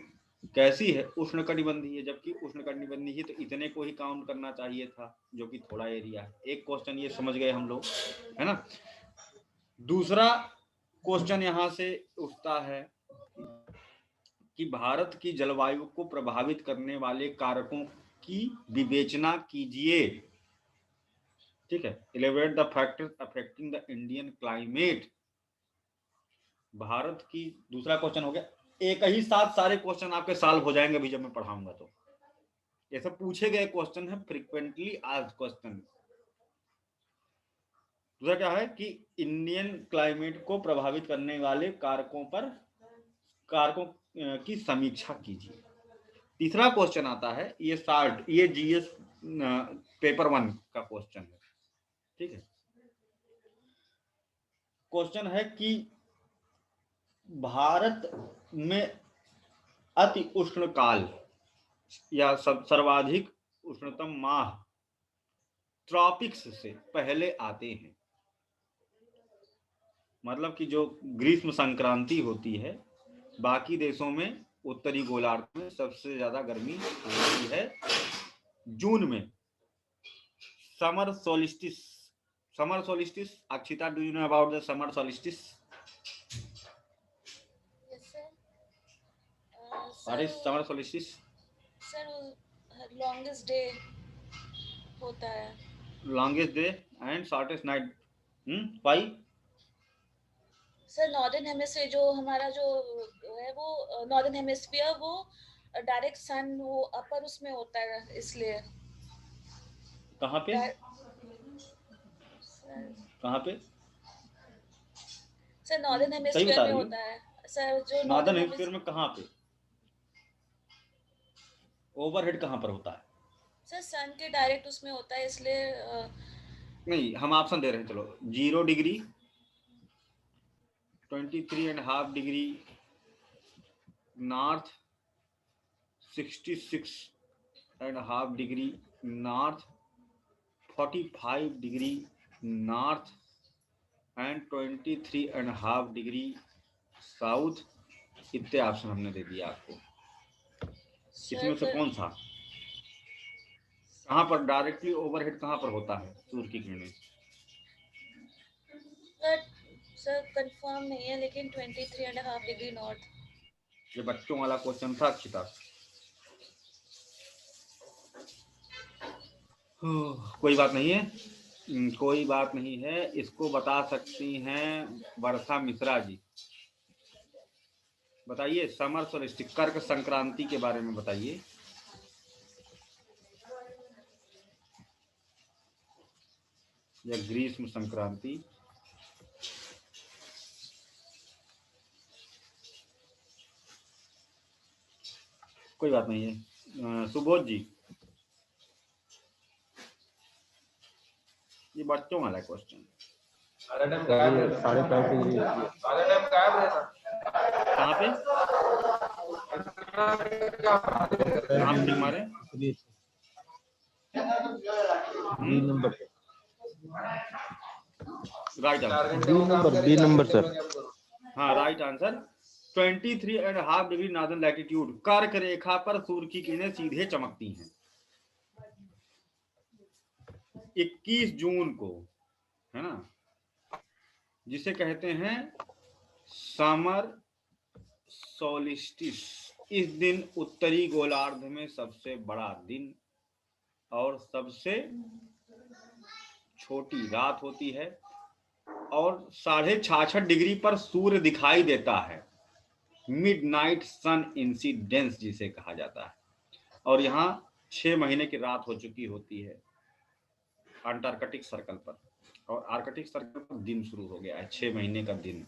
कैसी है? उष्णकटिबंधीय। जबकि उष्णकटिबंधीय है तो इतने को ही काउंट करना चाहिए था, जो कि थोड़ा एरिया है। एक क्वेश्चन ये समझ गए हम लोग, है ना। दूसरा क्वेश्चन यहां से उठता है कि भारत की जलवायु को प्रभावित करने वाले कारकों की विवेचना कीजिए। ठीक है, elaborate the factors affecting the Indian climate. Bharat की, दूसरा क्वेश्चन हो गया। एक ही साथ सारे क्वेश्चन आपके सॉल्व हो जाएंगे अभी जब मैं पढ़ाऊंगा तो। ये सब पूछे गए क्वेश्चन है, फ्रीक्वेंटली आस्क्ड क्वेश्चन। दूसरा क्या है कि इंडियन क्लाइमेट को प्रभावित करने वाले कारकों की समीक्षा कीजिए। तीसरा क्वेश्चन आता है, ये शार्ट, ये जीएस पेपर 1 का क्वेश्चन है। ठीक है, क्वेश्चन है कि भारत में अति उष्ण काल या सर्वाधिक उष्णतम माह ट्रॉपिक्स से पहले आते हैं। मतलब कि जो ग्रीष्म संक्रांति होती है, बाकी देशों में उत्तरी गोलार्ध में सबसे ज्यादा गर्मी होती है जून में। Summer solstice, Akshita, do you know about the summer solstice? What is summer solstice? Sir longest day होता है। Longest day and shortest night. Why? Sir northern hemisphere जो हमारा जो है वो नॉर्दर्न हेमिस्फीयर वो डायरेक्ट सन वो अपर उसमें होता है, इसलिए। कहाँ पे? कहाँ पे? सर नॉर्दर्न हेमिस्फीयर में होता है सर। जो नॉर्दर्न हेमिस्फीयर में कहाँ पे? ओवरहेड कहाँ पर होता है? सर सन के डायरेक्ट उसमें होता है, इसलिए नहीं, हम ऑप्शन दे रहे हैं, चलो। 0 degree, 23.5 degree north, 66.5 degree north, 45 degree north and 23.5 degree south. इतने ऑप्शन हमने दे दिया आपको। इसमें से कौन सा, कहाँ पर डायरेक्टली ओवरहेड कहाँ पर होता है सूर्य की किरणें? सर कंफर्म नहीं है, लेकिन 23.5 डिग्री नॉर्थ। ये बच्चों वाला क्वेश्चन था अक्षिता। कोई बात नहीं है, कोई बात नहीं है। इसको बता सकती हैं वर्षा मिश्रा जी। बताइए, समर सोलिस्टिस, कर्क संक्रांति के बारे में बताइए। या ग्रीष्म संक्रांति। कोई बात नहीं है। सुबोध जी, ये बच्चों वाला क्वेश्चन। कहाँ पे? कहाँ पे मारे? Number right answer, B number sir. हाँ, right answer. 23.5 degree northern latitude, कर्क रेखा पर सूर्य की किरणें सीधे चमकती हैं। 21 जून को, है ना, जिसे कहते हैं समर सोलिस्टिस। इस दिन उत्तरी गोलार्ध में सबसे बड़ा दिन और सबसे छोटी रात होती है और 66.5 डिग्री पर सूर्य दिखाई देता है। मिडनाइट सन इंसिडेंस जिसे कहा जाता है। और यहाँ 6 महीने की रात हो चुकी होती है अंटार्कटिक सर्कल पर, और आर्कटिक सर्कल पर दिन शुरू हो गया है, 6 महीने का दिन।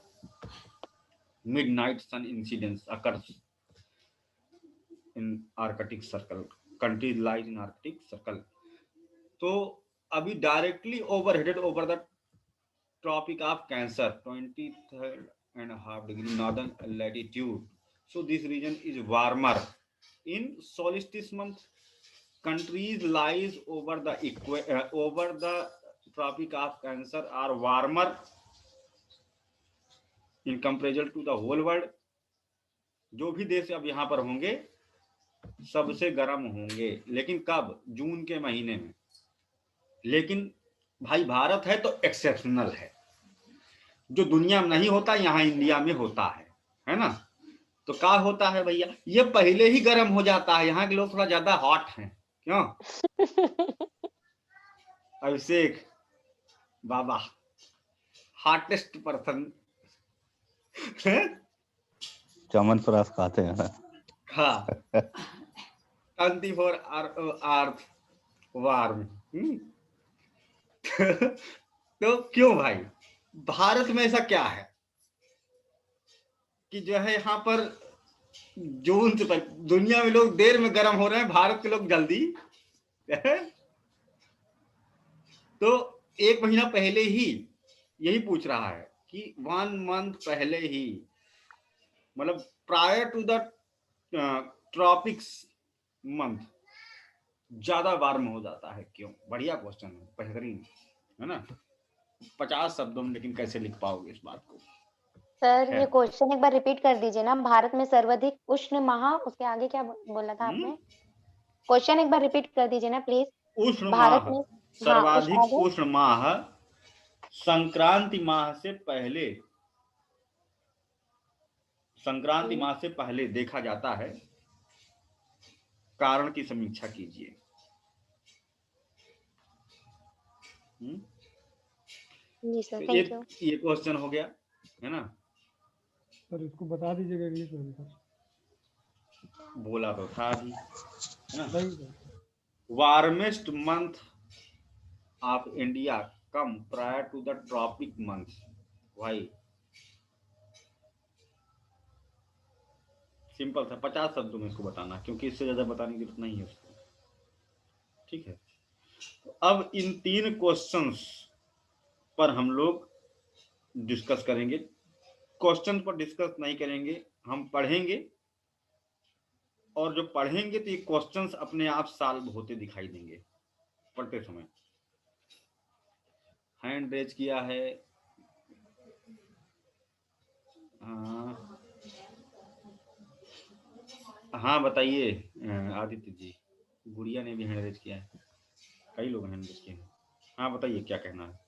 Midnight sun incidence occurs in Arctic circle, countries lies in Arctic circle. तो अभी directly overheaded over the tropic of Cancer, 23.5 degree northern latitude. So this region is warmer. In solstice month, countries lies over the tropic of Cancer are warmer in comparison to the whole world. जो भी देश अब यहाँ पर होंगे सबसे गर्म होंगे, लेकिन कब? जून के महीने में। लेकिन भाई भारत है तो एक्सेप्शनल है, जो दुनिया में नहीं होता यहाँ इंडिया में होता है ना। तो क्या होता है भैया, ये पहले ही गर्म हो जाता है। यहाँ के लोग थोड़ा ज्यादा हॉट हैं, क्यों? अभिषेक बाबा हॉटेस्ट पर्सन चमन प्राश खाते हैं ना। हाँ 24 अर्थ वार्म। तो क्यों भाई, भारत में ऐसा क्या है कि जो है यहाँ पर जून से दुनिया में लोग देर में गर्म हो रहे हैं, भारत के लोग जल्दी। तो 1 महीना पहले ही यही पूछ रहा है कि 1 मंथ पहले ही, मतलब prior to the tropics month ज्यादा वार्म हो जाता है। क्यों? बढ़िया क्वेश्चन है, बेहतरीन है ना। 50 शब्दों में लेकिन कैसे लिख पाओगे इस बात को? सर ये क्वेश्चन एक बार रिपीट कर दीजिए ना। भारत में सर्वाधिक उष्ण माह, उसके आगे क्या बोला था आपने? क्वेश्चन एक बार रिपीट कर दीजिए ना प्लीज। उष्ण भारत माह, में सर्वाधिक उष्ण माह संक्रांति माह से पहले, संक्रांति माह से पहले देखा जाता है। कारण की समीक्षा कीजिए। जी सर, थैंक यू। ये क्वेश्चन हो गया है ना। सर इसको बता दीजिएगा इंग्लिश में भी। बोला तो था अभी, है ना। नहीं sir. Warmest month of India come prior to the tropic month. भाई सिंपल था, 50 शब्दों में इसको बताना, क्योंकि इससे ज्यादा बताने की जरूरत नहीं है उसको। ठीक है, अब इन 3 क्वेश्चंस पर हम लोग डिस्कस करेंगे। क्वेश्चन पर डिस्कस नहीं करेंगे, हम पढ़ेंगे, और जो पढ़ेंगे तो ये क्वेश्चंस अपने आप सॉल्व होते दिखाई देंगे पढ़ते समय। हैंड रेज किया है, हाँ बताइए आदित्य जी। गुड़िया ने भी हैंड रेज किया है, कई लोग हैंड रेज किए हैं। हाँ बताइए क्या कहना है।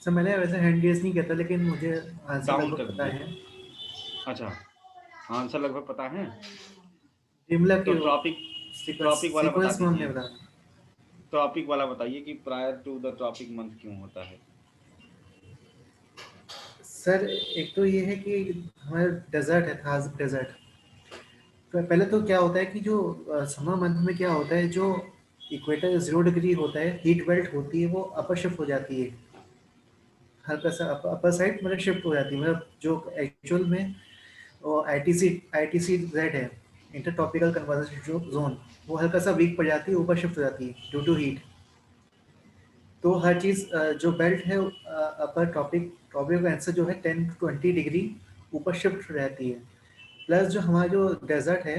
सर मैंने वैसे हैंड रेज नहीं किया था, लेकिन मुझे आंसर डाउन लगभग कर पता दीजिए। है। अच्छा, आंसर लगभग पता है। विमला तो की टॉपिक वाला बता सीक्वेंस में हमने दीजिए। बताया। टॉपिक वाला बताइए कि prior to the topic month क्यों होता है। सर एक तो ये है कि हमारा डेजर्ट है, खास डेजर्ट। तो पहले तो क्या होता है कि जो समर मंथ में क्या होता है, जो इक्वेटर 0 डिग्री होता है, हीट बेल्ट होती है, वो अपर शिफ्ट हो जाती है, हल्का सा अपर साइड मतलब शिफ्ट हो जाती है। मतलब जो एक्चुअल में वो ITC Z है, इंटर ट्रॉपिकल कन्वर्जेंस जोन, वो हल्का सा वीक पड़ जाती है, ऊपर शिफ्ट हो जाती है ड्यू टू हीट। तो हर चीज़ जो बेल्ट है अपर ट्रॉपिक का आंसर जो है 10 to 20 डिग्री ऊपर शिफ्ट रहती है। प्लस जो हमारा जो डेजर्ट है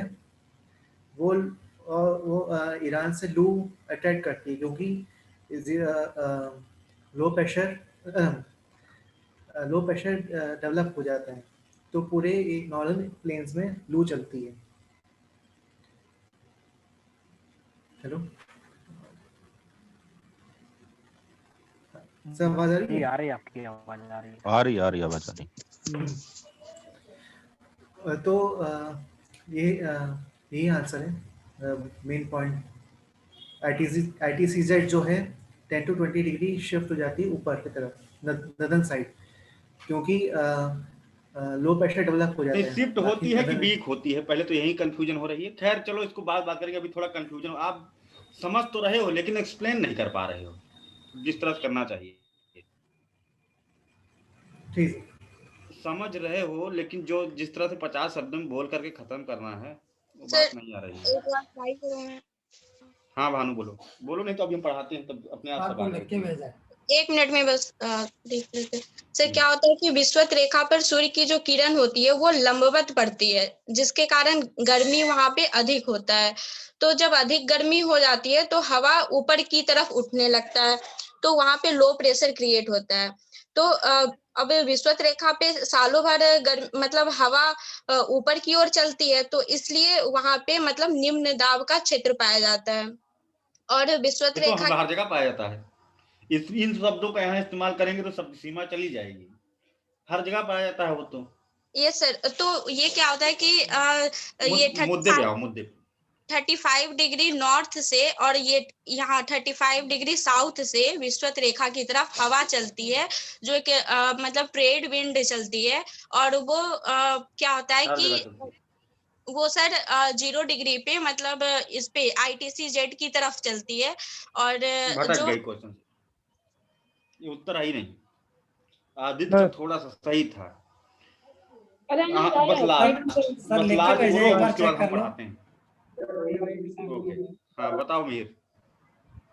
वो ईरान से लू अटैक करती है, क्योंकि लो प्रेशर डेवलप हो जाता है, तो पूरे नॉर्दर्न प्लेन्स में लू चलती है। हेलो सर, आवाज आ रही है? आ रही है, आपकी आवाज आ रही है। आ रही आवाज आ रही। तो यही आंसर है, मेन पॉइंट। ITCZ जो है 10 to 20 डिग्री शिफ्ट हो जाती है ऊपर की तरफ, नदन साइड, क्योंकि लो प्रेशर डेवलप हो जाता है। शिफ्ट होती है कि वीक होती है, पहले तो यही कंफ्यूजन हो रही है। खैर चलो इसको बात करेंगे, अभी थोड़ा कंफ्यूजन। आप समझ तो रहे हो लेकिन एक्सप्लेन नहीं कर पा रहे हो जिस तरह से करना चाहिए। ठीक, समझ रहे हो, लेकिन जो जिस तरह से 50 शब्दों में बोल करके खत्म करना है वो बात नहीं आ रही है। हाँ भानु बोलो नहीं तो अभी हम पढ़ाते हैं तब अपने आप सब। 1 मिनट में बस देख लेते हैं। सर क्या होता है कि विषुवत रेखा पर सूर्य की जो किरण होती है वो लंबवत पड़ती है, जिसके कारण गर्मी वहां पे अधिक होता है। तो जब अधिक गर्मी हो जाती है तो हवा ऊपर की तरफ उठने लगता है, तो वहां पे लो प्रेशर क्रिएट होता है। तो अब विषुवत रेखा पे सालों भर मतलब हवा ऊपर की ओर चलती है, तो इसलिए वहां पे मतलब निम्न दाब का क्षेत्र पाया जाता है। और विषुवत रेखा हर जगह पाया जाता है। इन शब्दों का यहाँ इस्तेमाल करेंगे तो शब्द सीमा चली जाएगी। हर जगह पाया जाता है वो तो। ये सर, तो ये क्या होता है कि ये मुद्दे पे आओ, मुद्दे पे। 35 डिग्री नॉर्थ से और ये यहाँ 35 डिग्री साउथ से विषुवत रेखा की तरफ हवा चलती है, जो कि मतलब ट्रेड विंड चलती है। और वो क्या होता है हर कि जगह चलती है। वो सर 0 डिग्री पे, मतलब इस पे ITC जेड की तरफ चलती है। और भटक जो गई क्वेश्चन, ये उत्तर आई नहीं। आदित्य का थोड़ा सा सही था। बतलाव बोलो, उसके बाद हम पढ़ाते हैं। ओके, हाँ बताओ मीर।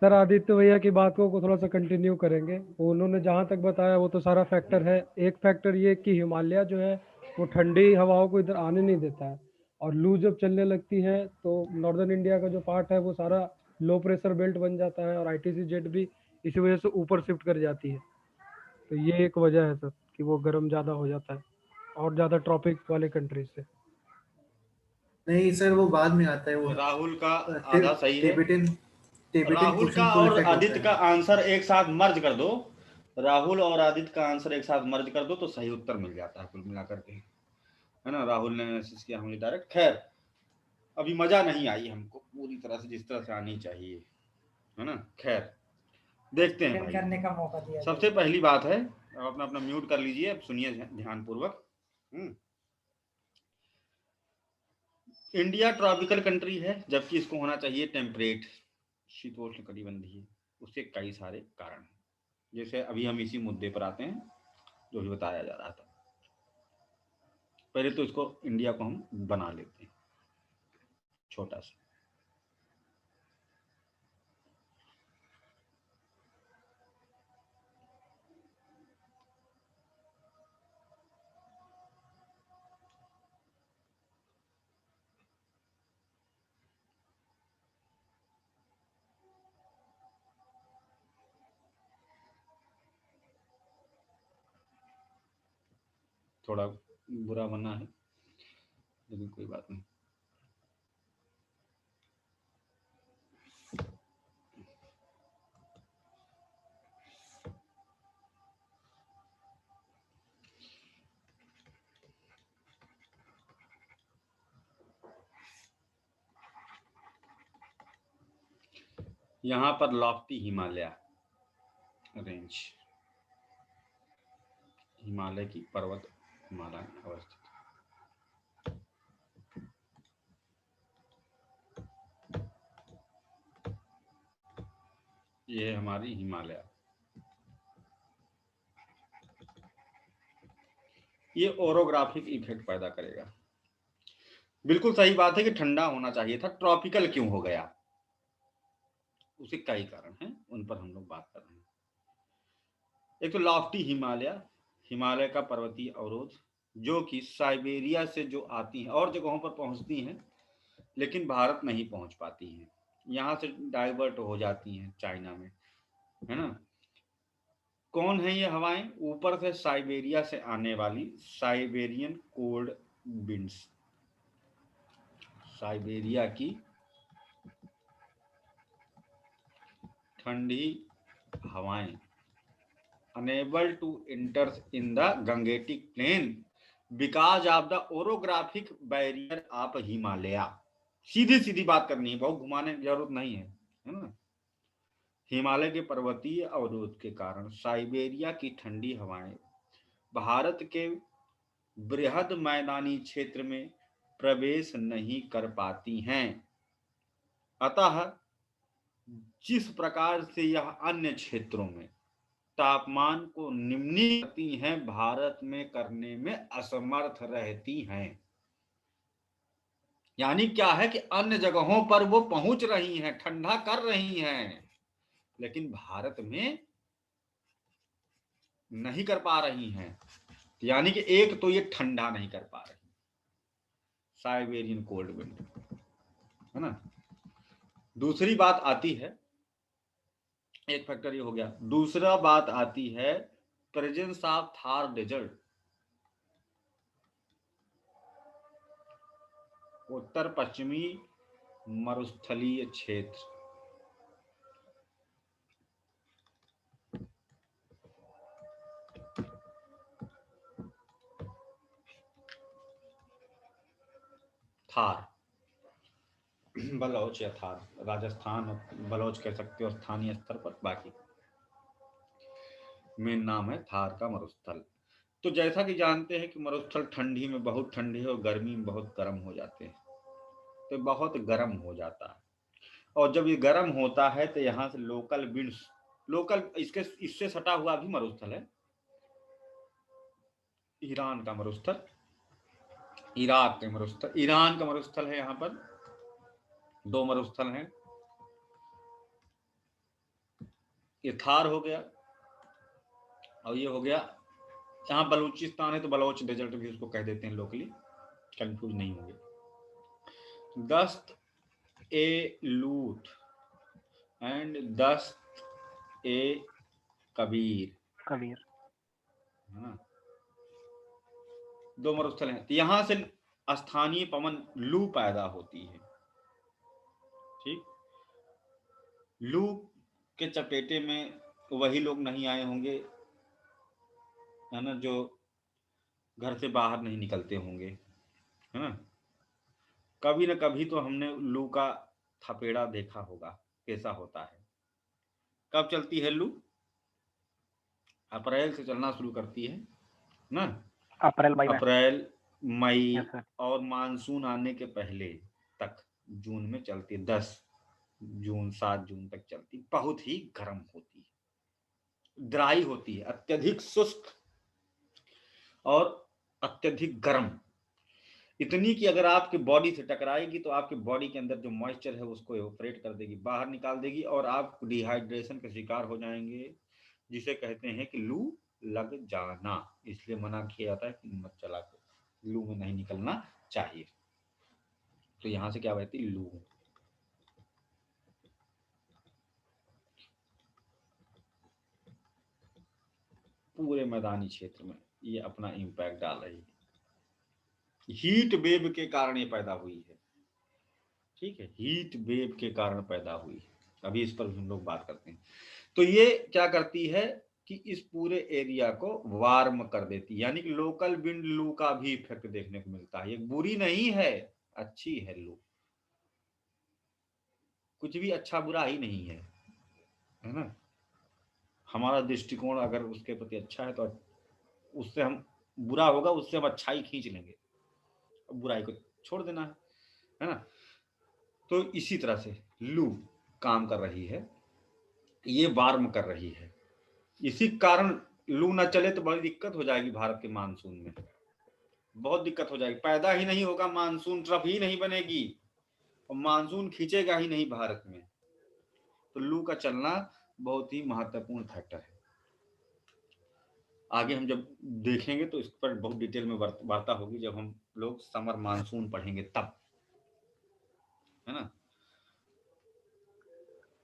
सर आदित्य भैया की बातों को थोड़ा सा कंटिन्यू करेंगे। उन्होंने जहाँ तक बताया वो तो सारा फैक्टर है। एक फैक्टर ये कि हिमालय जो है वो ठंडी हवाओं को इधर आने नहीं देता है, और लू जब चलने लगती है तो नॉर्दर्न इंडिया का जो पार्ट है वो सारा लो प्रेशर बेल्ट बन जाता है, और ITC जेट भी इसी वजह से ऊपर शिफ्ट कर जाती है। तो ये एक वजह है सर कि वो गर्म ज़्यादा हो जाता है और ज़्यादा ट्रॉपिक वाले कंट्रीज से। नहीं सर, वो बाद में आता है वो। राहुल का आधा सही है। टिबेटन राहुल का कुशन पुल और इफेक्ट होता आदित्य का है। आंसर एक साथ मर्ज कर दो। राहुल और आदित्य का आंसर एक साथ मर्ज कर दो तो सही उत्तर मिल जाता है कुल मिलाकर के, है ना। राहुल ने मैसेज किया मुझे डायरेक्ट। खैर, अभी मजा नहीं आई हमको पूरी तरह से जिस तरह से आनी चाहिए, है ना। खैर देखते हैं भाई, करने का मौका दिया। सबसे पहली बात है, अब अपना अपना म्यूट कर लीजिए, अब सुनिए ध्यान पूर्वक। इंडिया ट्रॉपिकल कंट्री है, जबकि इसको होना चाहिए टेम्परेट, शीतोष्ण कटिबंधीय। उसके कई सारे कारण हैं, जैसे अभी हम इसी मुद्दे पर आते हैं जो भी बताया जा रहा था। पहले तो इसको इंडिया को हम बना लेते हैं छोटा सा। थोड़ा बुरा बना है लेकिन कोई बात नहीं। यहाँ पर लॉफ्टी हिमालय रेंज, हिमालय की पर्वत माला में अवस्थित। ये है हमारी हिमालय। ये ओरोग्राफिक इफेक्ट पैदा करेगा। बिल्कुल सही बात है कि ठंडा होना चाहिए था, ट्रॉपिकल क्यों हो गया, उसके कई कारण हैं, उन पर हम लोग बात कर रहे हैं। एक तो लॉफ्टी हिमालय, हिमालय का पर्वतीय अवरोध, जो कि साइबेरिया से जो आती हैं और जगहों पर पहुंचती हैं लेकिन भारत नहीं पहुंच पाती हैं, यहाँ से डाइवर्ट हो जाती हैं चाइना में, है ना। कौन है ये हवाएं? ऊपर से साइबेरिया से आने वाली साइबेरियन कोल्ड विंड्स, साइबेरिया की ठंडी हवाएं, unable to enter in the Gangetic plain because of the orographic barrier of Himalaya. सीधी सीधी बात करनी है, बहुत घुमाने की जरूरत नहीं है, है ना। हिमालय के पर्वतीय अवरोध के कारण साइबेरिया की ठंडी हवाएं भारत के बृहद मैदानी क्षेत्र में प्रवेश नहीं कर पाती हैं। अतः जिस प्रकार से यह अन्य क्षेत्रों में तापमान को निम्न करती हैं, भारत में करने में असमर्थ रहती हैं। यानी क्या है कि अन्य जगहों पर वो पहुंच रही हैं, ठंडा कर रही हैं, लेकिन भारत में नहीं कर पा रही हैं। यानी कि एक तो ये ठंडा नहीं कर पा रही, साइबेरियन कोल्ड विंड, है ना। दूसरी बात आती है, एक फैक्टर ये हो गया, दूसरा बात आती है प्रेजेंस ऑफ थार डेजर्ट, उत्तर पश्चिमी मरुस्थलीय क्षेत्र। थार, बलौच या थार, राजस्थान बलौच कह सकते हो स्थानीय स्तर पर, बाकी मेन नाम है थार का मरुस्थल। तो जैसा कि जानते हैं कि मरुस्थल ठंडी में बहुत ठंडे और गर्मी में बहुत गर्म हो जाते हैं, तो बहुत गर्म हो जाता है। और जब ये गर्म होता है तो यहाँ से लोकल विंड्स, लोकल इससे सटा हुआ भी मरुस्थल है, ईरान का मरुस्थल, इराक के मरुस्थल, ईरान का मरुस्थल है। यहाँ पर 2 मरुस्थल हैं, ये थार हो गया और ये हो गया, यहाँ बलूचिस्तान है तो बलोच डेजर्ट भी उसको कह देते हैं लोकली, कंफ्यूज नहीं होंगे। दस्त ए लूत एंड दस्त ए कबीर, कबीर, है ना, 2 मरुस्थल हैं। तो यहाँ से स्थानीय पवन लू पैदा होती है। ठीक, लू के चपेटे में वही लोग नहीं आए होंगे, है ना, जो घर से बाहर नहीं निकलते होंगे, है ना। कभी न कभी तो हमने लू का थपेड़ा देखा होगा कैसा होता है। कब चलती है लू? अप्रैल से चलना शुरू करती है ना, अप्रैल मई और मानसून आने के पहले तक जून में चलती है, 10 जून 7 जून तक चलती। बहुत ही गर्म होती है, ड्राई होती है, अत्यधिक शुष्क और अत्यधिक गर्म, इतनी कि अगर आपके बॉडी से टकराएगी तो आपके बॉडी के अंदर जो मॉइस्चर है उसको एवोपरेट कर देगी, बाहर निकाल देगी और आप डिहाइड्रेशन के शिकार हो जाएंगे, जिसे कहते हैं कि लू लग जाना। इसलिए मना किया जाता है कि मत चला कर, लू में नहीं निकलना चाहिए। तो यहां से क्या बहती? लू। पूरे मैदानी क्षेत्र में ये अपना इम्पैक्ट डाल रही है, हीट वेव के कारण ये पैदा हुई है। ठीक है, हीट वेव के कारण पैदा हुई है, अभी इस पर हम लोग बात करते हैं। तो ये क्या करती है कि इस पूरे एरिया को वार्म कर देती है, यानी कि लोकल विंड लू का भी इफेक्ट देखने को मिलता है। ये बुरी नहीं है, अच्छी है लू, कुछ भी अच्छा बुरा ही नहीं है, है ना। हमारा दृष्टिकोण अगर उसके प्रति अच्छा है तो उससे हम, बुरा होगा उससे हम अच्छाई खींच लेंगे, बुराई को छोड़ देना है ना। तो इसी तरह से लू काम कर रही है, ये वार्म कर रही है। इसी कारण लू ना चले तो बड़ी दिक्कत हो जाएगी भारत के मानसून में, बहुत दिक्कत हो जाएगी, पैदा ही नहीं होगा मानसून, ट्रफ ही नहीं बनेगी और मानसून खींचेगा ही नहीं भारत में। तो लू का चलना बहुत ही महत्वपूर्ण फैक्टर है। आगे हम जब देखेंगे तो इस पर बहुत डिटेल में वार्ता होगी जब हम लोग समर मानसून पढ़ेंगे तब, है ना।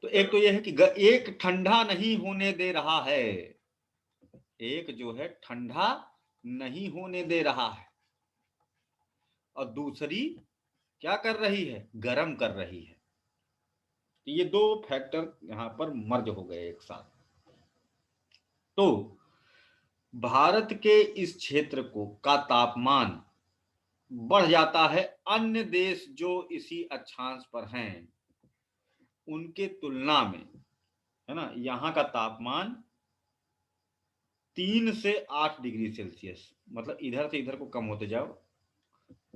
तो एक तो यह है कि एक ठंडा नहीं होने दे रहा है, एक जो है ठंडा नहीं होने दे रहा है और दूसरी क्या कर रही है? गर्म कर रही है। तो ये 2 फैक्टर यहां पर मर्ज हो गए एक साथ। तो भारत के इस क्षेत्र का तापमान बढ़ जाता है, अन्य देश जो इसी अक्षांश पर हैं उनके तुलना में, है ना, यहाँ का तापमान 3 से 8 डिग्री सेल्सियस, मतलब इधर से इधर को कम होते जाओ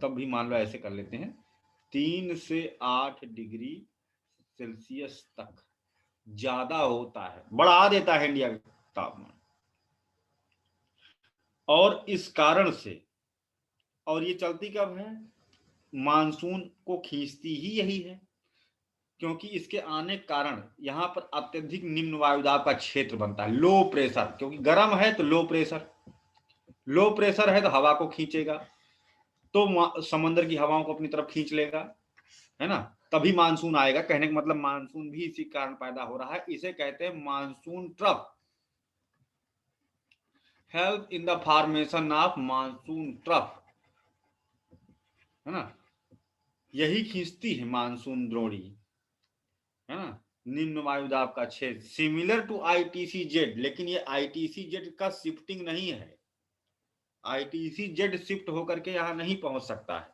तब भी मान लो ऐसे कर लेते हैं, 3 से 8 डिग्री सेल्सियस तक ज्यादा होता है, बढ़ा देता है इंडिया का तापमान। और इस कारण से, और ये चलती कब है? मानसून को खींचती ही यही है, क्योंकि इसके आने के कारण यहाँ पर अत्यधिक निम्न वायुदाब का क्षेत्र बनता है, लो प्रेशर, क्योंकि गर्म है तो लो प्रेशर है तो हवा को खींचेगा, तो समंदर की हवाओं को अपनी तरफ खींच लेगा, है ना, तभी मानसून आएगा। कहने का मतलब मानसून भी इसी कारण पैदा हो रहा है, इसे कहते हैं monsoon trough, help in the formation of monsoon trough, है ना, यही खींचती है मानसून द्रोणी, है ना, निम्न वायुदाब का क्षेत्र, सिमिलर टू ITC-Z। लेकिन ये ITC-Z का शिफ्टिंग नहीं है, ITC-Z शिफ्ट होकर के यहां नहीं पहुंच सकता है,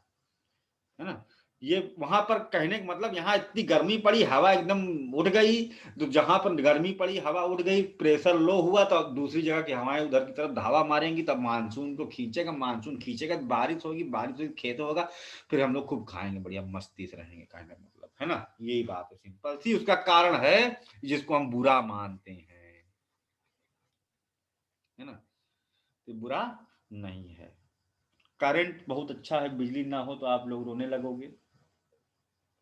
है ना। ये वहां पर कहने का मतलब, यहाँ इतनी गर्मी पड़ी, हवा एकदम उठ गई, तो जहां पर गर्मी पड़ी हवा उठ गई, प्रेशर लो हुआ, तो दूसरी जगह की हवाएं उधर की तरफ धावा मारेंगी, तब मानसून को खींचेगा, मानसून खींचेगा, बारिश होगी, बारिश होगी, खेत होगा, फिर हम लोग खूब खाएंगे, बढ़िया मस्ती से रहेंगे, कहने का मतलब है ना। यही बात है, सिंपल सी उसका कारण है जिसको हम बुरा मानते हैं, है ना। तो बुरा नहीं है। करंट बहुत अच्छा है, बिजली ना हो तो आप लोग रोने लगोगे,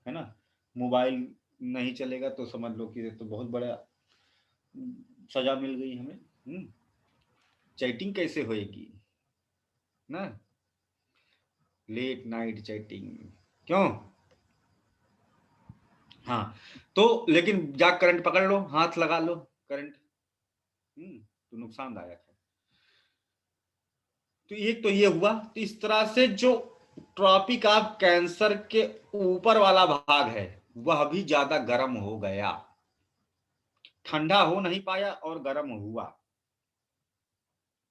है ना। मोबाइल नहीं चलेगा तो समझ लो कि तो बहुत बड़ा सजा मिल गई हमें। चैटिंग कैसे होएगी ना, लेट नाइट चैटिंग, क्यों। हाँ, तो लेकिन जा करंट पकड़ लो, हाथ लगा लो करंट, तो नुकसानदायक है। तो ये हुआ। तो इस तरह से जो ट्रॉपिक ऑफ कैंसर के ऊपर वाला भाग है वह भी ज्यादा गर्म हो गया, ठंडा हो नहीं पाया और गर्म हुआ,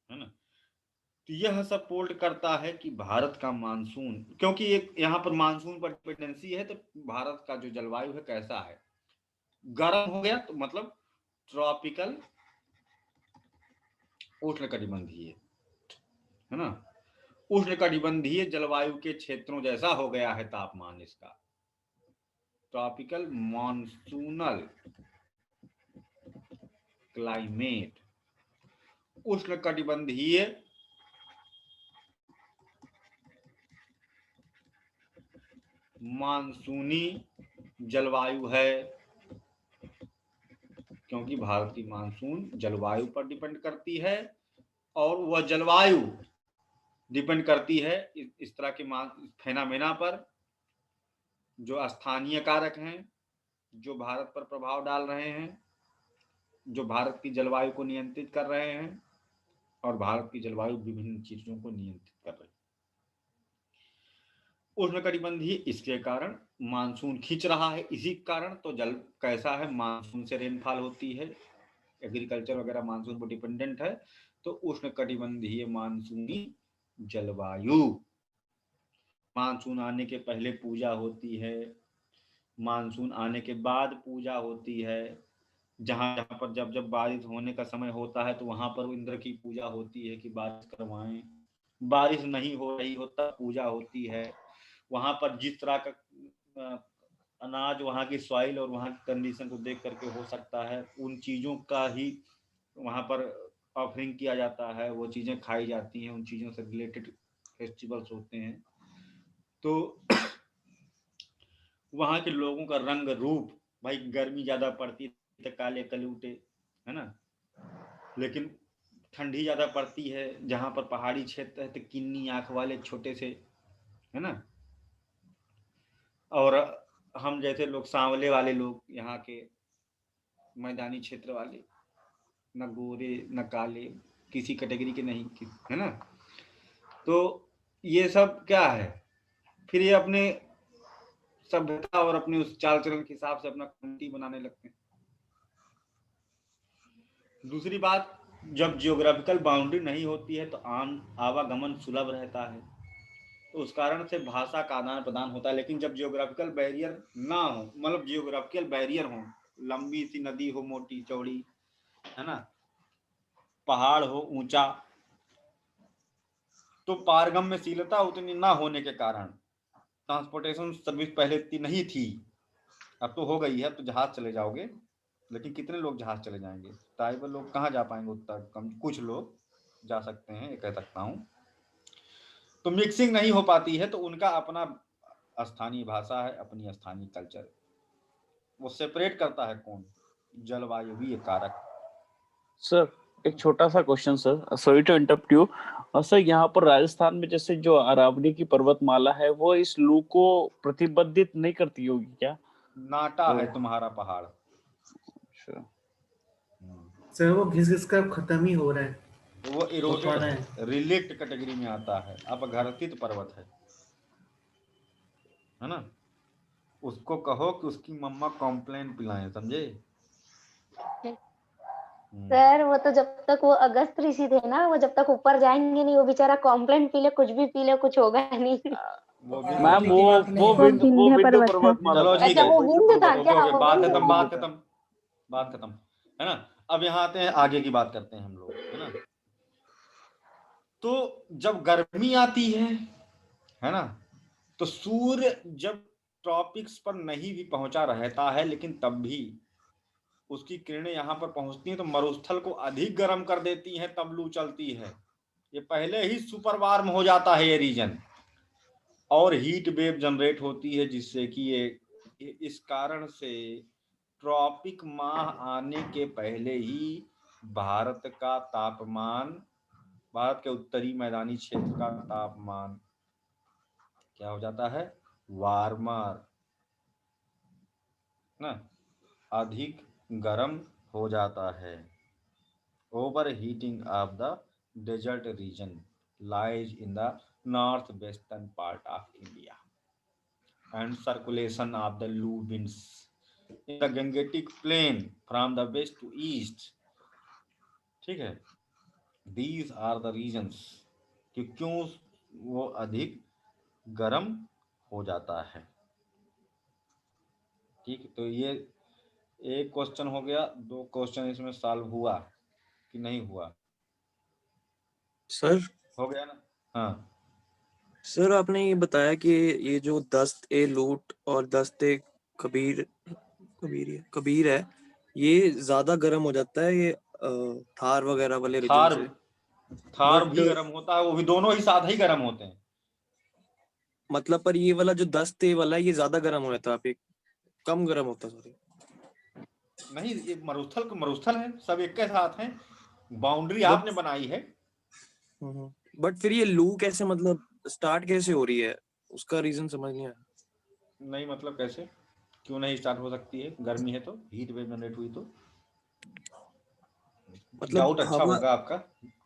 है ना। तो यह सपोर्ट करता है कि भारत का मानसून, क्योंकि एक यहाँ पर मानसून पर डिपेंडेंसी है, तो भारत का जो जलवायु है कैसा है, गर्म हो गया, तो मतलब ट्रॉपिकल उष्णकटिबंधीय, है ना, उष्णकटिबंधीय जलवायु के क्षेत्रों जैसा हो गया है तापमान इसका, ट्रॉपिकल मॉनसूनल क्लाइमेट, उष्णकटिबंधीय मानसूनी जलवायु है, क्योंकि भारत की मानसून जलवायु पर डिपेंड करती है, और वह जलवायु डिपेंड करती है इस तरह के फेनामेना पर जो स्थानीय कारक हैं, जो भारत पर प्रभाव डाल रहे हैं, जो भारत की जलवायु को नियंत्रित कर रहे हैं, और भारत की जलवायु विभिन्न चीजों को नियंत्रित कर रही है। उष्णकटिबंधीय इसके कारण मानसून खींच रहा है, इसी कारण तो जल कैसा है, मानसून से रेनफॉल होती है, एग्रीकल्चर वगैरह मानसून पर डिपेंडेंट है। तो उष्णकटिबंधीय मानसूनी जलवायु, मानसून आने के पहले पूजा होती है, मानसून आने के बाद पूजा होती है, जहां जहां पर जब जब बारिश होने का समय होता है तो वहां पर इंद्र की पूजा होती है कि बारिश करवाएं, बारिश नहीं हो रही होता पूजा होती है, वहां पर जिस तरह का अनाज, वहां की सॉइल और वहां की कंडीशन को देख करके हो सकता है उन चीजों का ही वहां पर ऑफरिंग किया जाता है, वो चीजें खाई जाती हैं, उन चीजों से रिलेटेड फेस्टिवल्स होते हैं। तो वहां के लोगों का रंग रूप, भाई गर्मी ज्यादा पड़ती तो काले कलूटे, है ना, लेकिन ठंडी ज्यादा पड़ती है, जहां पर पहाड़ी क्षेत्र है तो किन्नी आंख वाले छोटे से, है ना, और हम जैसे लोग सांवले वाले लोग, यहाँ के मैदानी क्षेत्र वाले, न गोरे न काले, किसी कैटेगरी के नहीं, है ना। तो ये सब क्या है, फिर ये अपने सभ्यता और अपने उस चाल चलन के हिसाब से अपना कम्युनिटी बनाने लगते हैं। दूसरी बात, जब जियोग्राफिकल बाउंड्री नहीं होती है तो आवागमन सुलभ रहता है, तो उस कारण से भाषा का आदान प्रदान होता है। लेकिन जब जियोग्राफिकल बैरियर ना हो, मतलब जियोग्राफिकल बैरियर हो, लंबी सी नदी हो, मोटी चौड़ी, है ना, पहाड़ हो ऊंचा, तो पारगम्यशीलता उतनी ना होने के कारण ट्रांसपोर्टेशन सर्विस पहले इतनी नहीं थी, अब तो हो गई है। तो जहाज चले जाओगे, लेकिन कितने लोग जहाज चले जाएंगे, ट्राइबल लोग कहाँ जा पाएंगे, उतना कम, कुछ लोग जा सकते हैं, ये कह सकता हूँ। तो मिक्सिंग नहीं हो पाती है, तो उनका अपना स्थानीय भाषा है, अपनी स्थानीय कल्चर, वो सेपरेट करता है कौन, जलवायु भी एक कारक। सर एक छोटा सा question sir, sorry to interrupt you sir, यहाँ पर राजस्थान में जैसे जो अरावली की पर्वतमाला है वो इस लू को प्रतिबंधित नहीं करती होगी क्या? नाटा है तुम्हारा पहाड़। अच्छा सर वो घिस घिस कर खत्म ही हो रहा है, वो इरोडेड है, रिलिक्ट कैटेगरी में आता है, अपघर्तित पर्वत है ना। उसको कहो कि उसकी मम्मा कॉम्प्लेन पिलाएं, समझे। सर वो तो जब तक वो अगस्त ऋषि थे ना, वो जब तक ऊपर जाएंगे नहीं, वो बेचारा कॉम्प्लेन पी ले, कुछ भी पी ले, कुछ होगा नहीं। मैम वो विंध्य पर्वतमाला। चलो ठीक अच्छा, है, वो विंध्य था क्या? हो गया, वो बात विंध्य खत्म, था। बात खत्म है ना। अब यहाँ आते हैं, आगे की बात करते हैं हम लोग, है ना। तो जब गर्मी आती है ना, तो सूर्य जब ट्रॉपिक्स पर नहीं भी पहुंचा रहता है, लेकिन तब भी उसकी किरणें यहाँ पर पहुंचती हैं तो मरुस्थल को अधिक गर्म कर देती हैं, तब लू चलती है। ये पहले ही सुपर वार्म हो जाता है ये रीजन, और हीट वेव जनरेट होती है, जिससे कि ये इस कारण से ट्रॉपिक माह आने के पहले ही भारत का तापमान, भारत के उत्तरी मैदानी क्षेत्र का तापमान क्या हो जाता है, वार्मर ना, अधिक गर्म हो जाता है। Over heating of the desert region lies in the north western part of India and circulation of the low winds in the Gangetic plain from the west to east। ठीक है, these are the reasons कि क्यों वो अधिक गर्म हो जाता है। ठीक, तो ये एक क्वेश्चन हो गया, 2 क्वेश्चन इसमें सॉल्व हुआ कि नहीं हुआ? सर हो गया ना। हाँ सर, आपने ये बताया कि ये जो दस्त-ए लूट और दस्त-ए कबीर है, ये ज्यादा गर्म हो जाता है ये थार वगैरह वाले रीजन से। थार भी गर्म होता है, वो भी दोनों ही साथ ही गर्म होते हैं। मतलब पर ये वाला जो दस्त-ए वाला है, ये ज्यादा गर्म हो जाता है, आप एक कम गर्म होता है। सॉरी नहीं, ये मरुस्थल है, सब एक के साथ हैं, बाउंड्री आपने बनाई है। बट फिर ये लू कैसे, मतलब स्टार्ट कैसे हो रही है, उसका रीजन समझ नहीं आया। नहीं मतलब कैसे, क्यों नहीं स्टार्ट हो सकती है? गर्मी है तो, हीट वेव जनरेट हुई तो। मतलब डाउट अच्छा होगा आपका,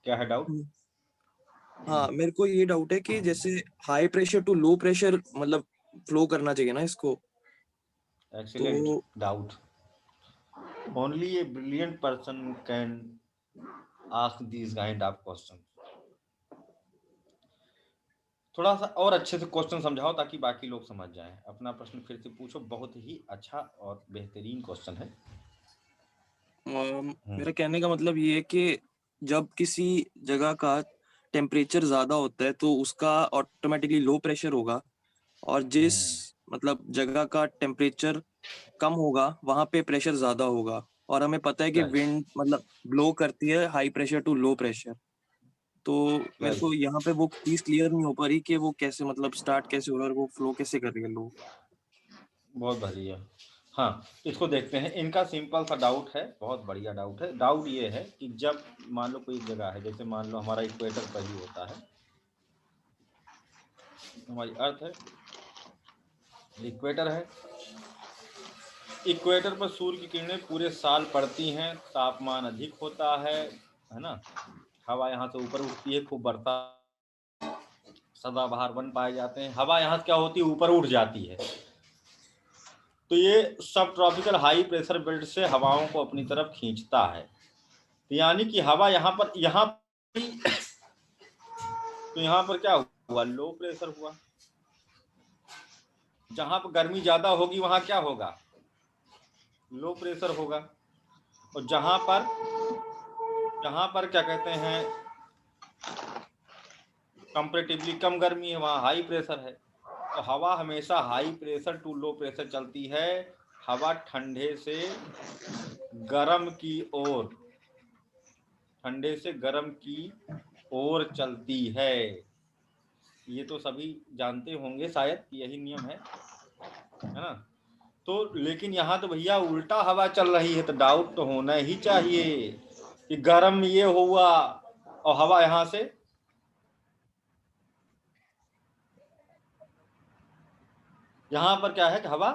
क्या है डाउट? हाँ, मेरे को ये डाउट है कि जैसे high pressure to low pressure मतलब फ्लो करना चाहिए ना इसको। Excellent doubt, only a brilliant person can ask this kind of question. थोड़ा सा और अच्छे से क्वेश्चन समझाओ ताकि बाकी लोग समझ जाएं। अपना प्रश्न फिर से पूछो, बहुत ही अच्छा और बेहतरीन क्वेश्चन है। मेरा कहने का मतलब ये है कि जब किसी जगह का टेम्परेचर ज्यादा होता है तो उसका ऑटोमेटिकली लो प्रेशर होगा, और जिस मतलब जगह का टेम्परेचर कम होगा वहां पे प्रेशर ज्यादा होगा। और हमें पता है कि विंड मतलब ब्लो करती है high pressure to low pressure. तो मेरे को यहाँ पे वो चीज क्लियर नहीं हो पा रही कि वो कैसे मतलब स्टार्ट कैसे हो रहा है, वो फ्लो कैसे कर रही है लो। बहुत बढ़िया। हाँ, इसको देखते हैं। इनका सिंपल सा डाउट है, बहुत बढ़िया डाउट है। डाउट ये है कि जब मान लो कोई जगह है, जैसे मान लो हमारा इक्वेटर पर ही होता है, हमारी अर्थ है, इक्वेटर है, इक्वेटर पर सूर्य की किरणें पूरे साल पड़ती हैं, तापमान अधिक होता है ना, हवा यहाँ से ऊपर उठती है, खूब बरसात, सदाबहार वन पाए जाते हैं। हवा यहाँ क्या होती है, ऊपर उठ जाती है, तो ये सब ट्रॉपिकल हाई प्रेशर बेल्ट से हवाओं को अपनी तरफ खींचता है। तो यानी कि हवा यहाँ पर तो यहाँ पर क्या हुआ, लो प्रेशर हुआ। जहां पर गर्मी ज्यादा होगी वहां क्या होगा, लो प्रेशर होगा। और जहां पर क्या कहते हैं, कंपैरेटिवली कम गर्मी है, वहां हाई प्रेशर है। तो हवा हमेशा high pressure to low pressure चलती है। हवा ठंडे से गर्म की ओर चलती है। ये तो सभी जानते होंगे शायद, यही नियम है ना। तो लेकिन यहाँ तो भैया उल्टा हवा चल रही है, तो डाउट तो होना ही चाहिए कि गर्म ये हुआ और हवा यहाँ से यहाँ पर क्या है कि हवा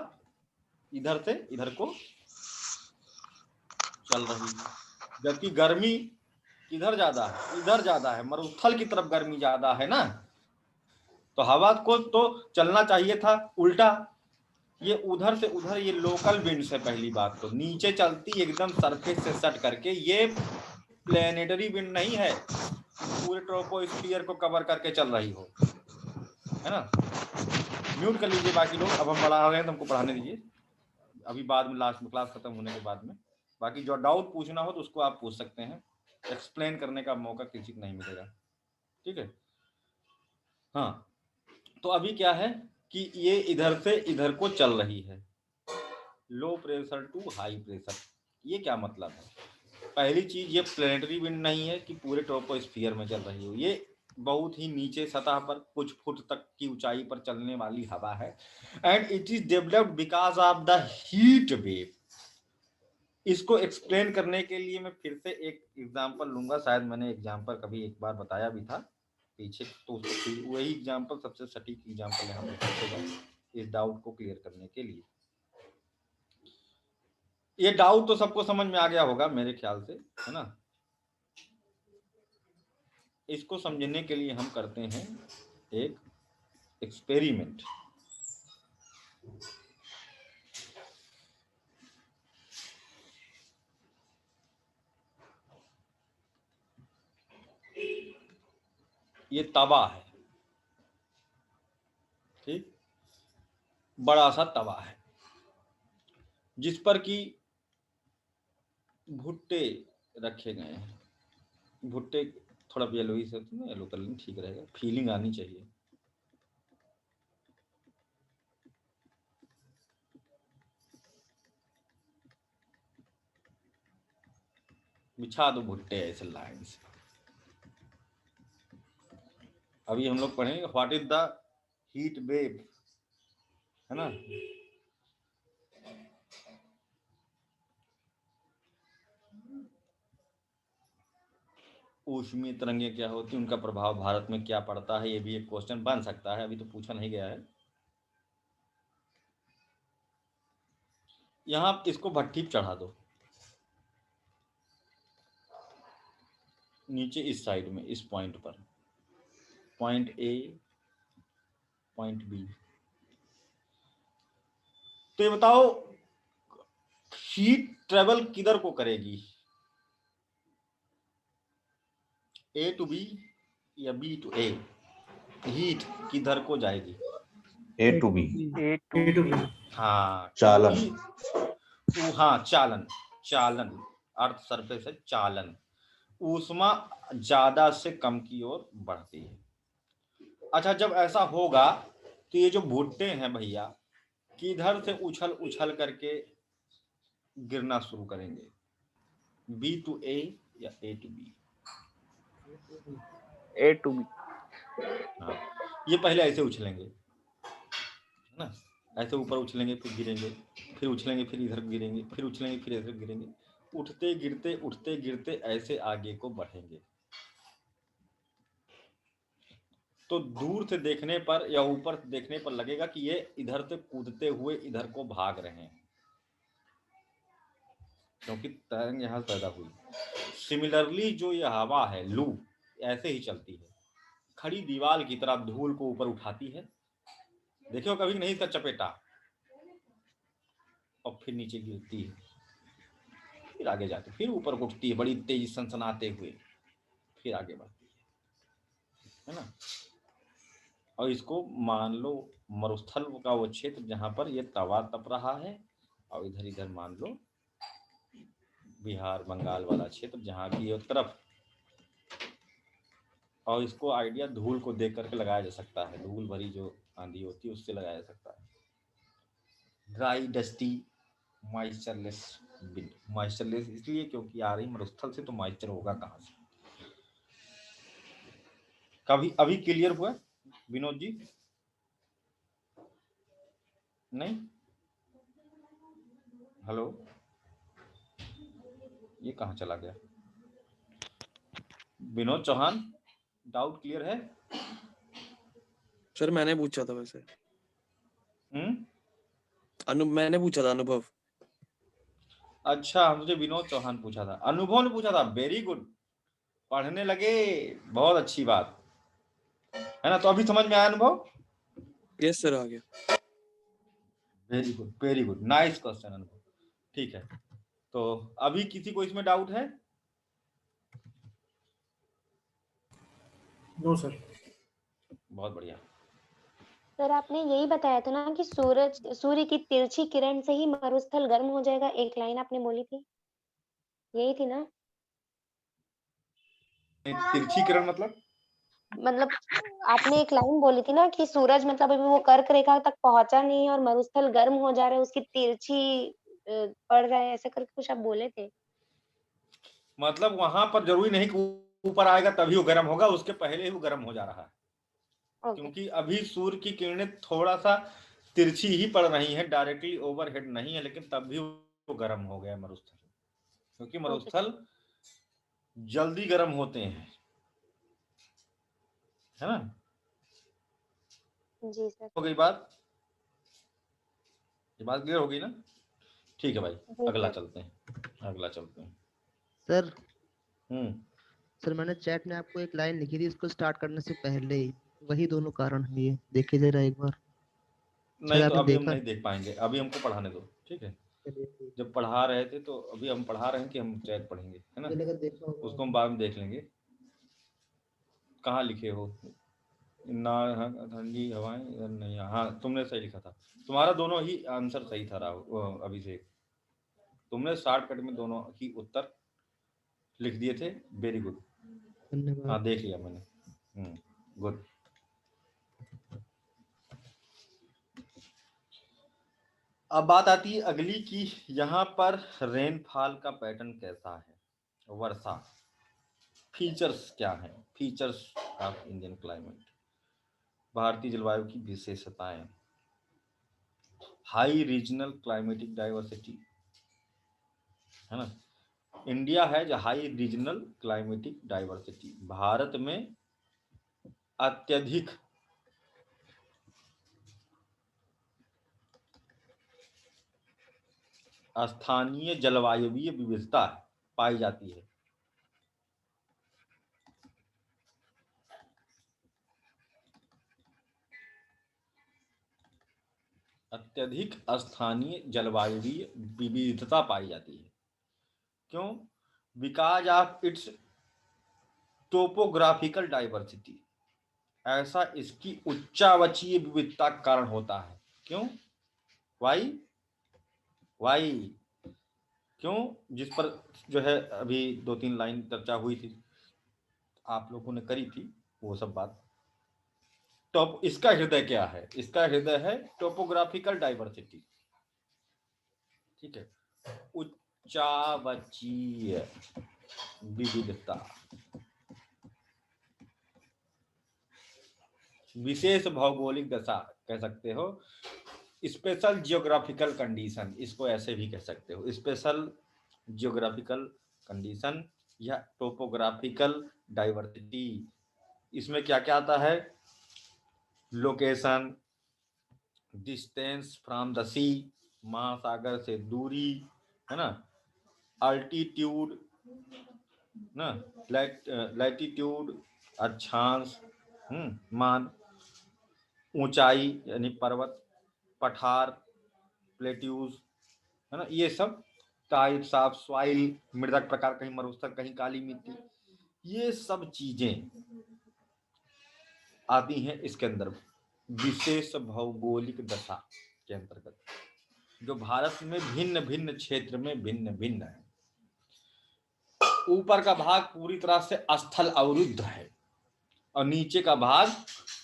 इधर से इधर को चल रही है, जबकि गर्मी किधर ज्यादा है, इधर ज्यादा है, मरुस्थल की तरफ गर्मी ज्यादा है ना। तो हवा को तो चलना चाहिए था उल्टा, ये उधर से उधर, ये लोकल विंड है। पहली बात तो नीचे चलती एकदम सरफेस से सट करके, ये प्लेनेटरी विंड नहीं है, पूरे ट्रोपोस्फियर को कवर करके चल रही हो, है ना। म्यूट कर लीजिए बाकी लोग, अब हम पढ़ा रहे हैं तो हमको पढ़ाने दीजिए, अभी बाद में लास्ट में क्लास खत्म होने के बाद में बाकी जो डाउट पूछना हो तो उसको आप पूछ सकते हैं, एक्सप्लेन करने का मौका किसी को नहीं मिलेगा, ठीक है। हाँ, तो अभी क्या है कि ये इधर से इधर को चल रही है, low pressure to high pressure. ये क्या मतलब है? पहली चीज, ये प्लेनेटरी विंड नहीं है कि पूरे ट्रोपोस्फियर में चल रही हो, ये बहुत ही नीचे सतह पर कुछ फुट तक की ऊंचाई पर चलने वाली हवा है, and it is developed because of the heat wave. इसको एक्सप्लेन करने के लिए मैं फिर से एक एग्जांपल लूंगा, शायद मैंने एग्जांपल कभी एक बार बताया भी था पीछे, तो वही एग्जांपल सबसे सटीक एग्जांपल यहाँ पे इस डाउट को क्लियर करने के लिए। ये डाउट तो सबको समझ में आ गया होगा मेरे ख्याल से, है ना। इसको समझने के लिए हम करते हैं एक एक्सपेरिमेंट। ये तवा है, ठीक, बड़ा सा तवा है जिस पर कि भुट्टे रखे गए हैं। भुट्टे थोड़ा येलोई से, येलो कलर ठीक रहेगा, फीलिंग आनी चाहिए। बिछा दो भुट्टे ऐसे लाइन से। अभी हम लोग पढ़ेंगे what is the heat wave, है ना। ऊष्मीय तरंगें क्या होती हैं, उनका प्रभाव भारत में क्या पड़ता है, ये भी एक क्वेश्चन बन सकता है, अभी तो पूछा नहीं गया है। यहाँ इसको भट्टी पे चढ़ा दो, नीचे इस साइड में, इस पॉइंट पर, पॉइंट ए, पॉइंट बी। तो ये बताओ हीट ट्रेवल किधर को करेगी, ए टू बी या बी टू ए? हीट किधर को जाएगी? ए टू बी। हाँ, चालन। हाँ चालन, चालन, अर्थ सरफेस है चालन, ऊष्मा ज्यादा से कम की ओर बढ़ती है। अच्छा, जब ऐसा होगा तो ये जो भुट्टे हैं भैया किधर से उछल उछल करके गिरना शुरू करेंगे, बी टू ए या A to B? A to B. हाँ, ये पहले ऐसे उछलेंगे, है ना, ऐसे ऊपर उछलेंगे, फिर गिरेंगे, फिर उछलेंगे, फिर इधर गिरेंगे, फिर उछलेंगे, फिर इधर गिरेंगे, उठते गिरते ऐसे आगे को बढ़ेंगे। तो दूर से देखने पर या ऊपर देखने पर लगेगा कि ये इधर से कूदते हुए इधर को भाग रहे हैं, क्योंकि तरंग यहाँ पैदा हुई। सिमिलरली जो ये हवा है, लू, ऐसे ही चलती है, खड़ी दीवार की तरह धूल को ऊपर उठाती है, देखियो कभी नहीं इसका चपेटा, और फिर नीचे गिरती है, फिर आगे जाती, फिर ऊपर उठती है बड़ी तेजी सनसनाते हुए, फिर आगे बढ़ती है ना। और इसको मान लो मरुस्थल का वो क्षेत्र जहां पर ये तवा तप रहा है, और इधर इधर मान लो बिहार बंगाल वाला क्षेत्र जहाँ की ये तरफ, और इसको आइडिया धूल को देख करके लगाया जा सकता है, धूल भरी जो आंधी होती है उससे लगाया जा सकता है। ड्राई डस्टी मॉइस्चरलेस विंड, मॉइस्चरलेस इसलिए क्योंकि आ रही मरुस्थल से, तो मॉइस्चर होगा कहाँ से? कभी अभी क्लियर हुआ विनोद जी? नहीं, हेलो, ये कहाँ चला गया? विनोद चौहान, डाउट क्लियर है? सर मैंने पूछा था वैसे। मैंने पूछा था अनुभव। अच्छा, मुझे विनोद चौहान पूछा था, अनुभव ने पूछा था। वेरी गुड, पढ़ने लगे, बहुत अच्छी बात है ना। तो अभी समझ में आया अनुभव? यस सर, आ गया। Very good, very good, nice question अनुभव। ठीक है, तो अभी किसी को इसमें डाउट है? No sir. बहुत बढ़िया। सर आपने यही बताया था ना कि सूर्य की तिरछी किरण से ही मरुस्थल गर्म हो जाएगा, एक लाइन आपने बोली थी, यही थी ना? तिरछी किरण मतलब आपने एक लाइन बोली थी ना कि सूरज मतलब अभी वो कर्क रेखा तक पहुंचा नहीं है और मरुस्थल गर्म हो जा रहा है, उसकी तिरछी पड़ रहा है, ऐसे करके कुछ आप बोले थे। मतलब वहां पर जरूरी नहीं कि ऊपर आएगा तभी वो गर्म होगा, उसके पहले ही वो गर्म हो जा रहा है। ओके। क्योंकि अभी सूर्य की किरणें थोड़ा सा तिरछी ही पड़ रही हैं, डायरेक्टली ओवरहेड नहीं है, लेकिन तब भी वो गर्म हो गया मरुस्थल, क्योंकि ओके मरुस्थल जल्दी गर्म होते हैं, है ना। जी सर। हो गई बात, ये बात क्लियर हो गई ना? ठीक है भाई, जी अगला सर। चलते हैं, अगला चलते हैं। सर हम्म सर मैंने चैट में आपको एक लाइन लिखी थी, इसको स्टार्ट करने से पहले ही, वही दोनों कारण है ये, देखिए जरा एक बार। शायद नहीं तो आपने अभी हम देखा। नहीं देख पाएंगे, अभी हमको पढ़ाने दो, ठीक है। चलिए ठीक। जब पढ़ा रहे थे तो अभी हम पढ़ा रहे हैं कि हम चैट पढ़ेंगे, है ना, मुझे लगा देखा होगा उसको हम आपने। बाद में देख लेंगे। कहाँ लिखे हो ना? ठंडी हवाएं इधर नहीं, हाँ तुमने सही लिखा था, तुम्हारा दोनों ही आंसर सही था राहुल, अभिषेक, तुमने शॉर्टकट में दोनों ही उत्तर लिख दिए थे, वेरी गुड। धन्यवाद। हाँ देख लिया मैंने, गुड। अब बात आती है अगली की, यहाँ पर रेनफॉल का पैटर्न कैसा है, वर्षा, फीचर्स क्या हैं, फीचर्स ऑफ इंडियन क्लाइमेट, भारतीय जलवायु की विशेषताएं, हाई रीजनल क्लाइमेटिक डाइवर्सिटी, है ना। इंडिया है जो high regional climatic diversity, Bharat में अत्यधिक स्थानीय जलवायुवीय विविधता पाई जाती है। अत्यधिक स्थानीय जलवायुवीय विविधता पाई जाती है। क्यों? Because of its topographical diversity, ऐसा इसकी उच्चावचीय विविधता का कारण होता है। क्यों? वाई वाई क्यों? जिस पर जो है अभी 2-3 लाइन चर्चा हुई थी, आप लोगों ने करी थी वो सब बात। टॉप इसका हृदय क्या है? इसका हृदय है टोपोग्राफिकल डाइवर्सिटी, ठीक है, उच्चावचीय विविधता, विशेष भौगोलिक दशा कह सकते हो, स्पेशल जियोग्राफिकल कंडीशन, इसको ऐसे भी कह सकते हो, स्पेशल जियोग्राफिकल कंडीशन या टोपोग्राफिकल डाइवर्सिटी। इसमें क्या क्या आता है? लोकेशन, डिस्टेंस फ्रॉम द सी, महासागर से दूरी, है ना, अल्टीट्यूड ना, लैटिट्यूड अक्षांश, मान, ऊंचाई यानी पर्वत, पठार प्लेट्यूज, है ना, ये सब, टाइप्स ऑफ सॉइल, मृदक प्रकार, कहीं मरुस्थल कहीं काली मिट्टी, ये सब चीजें आती हैं इसके अंदर, विशेष भौगोलिक दशा के अंतर्गत, जो भारत में भिन्न भिन्न क्षेत्र में भिन्न भिन्न है। ऊपर का भाग पूरी तरह से स्थल अवरुद्ध है और नीचे का भाग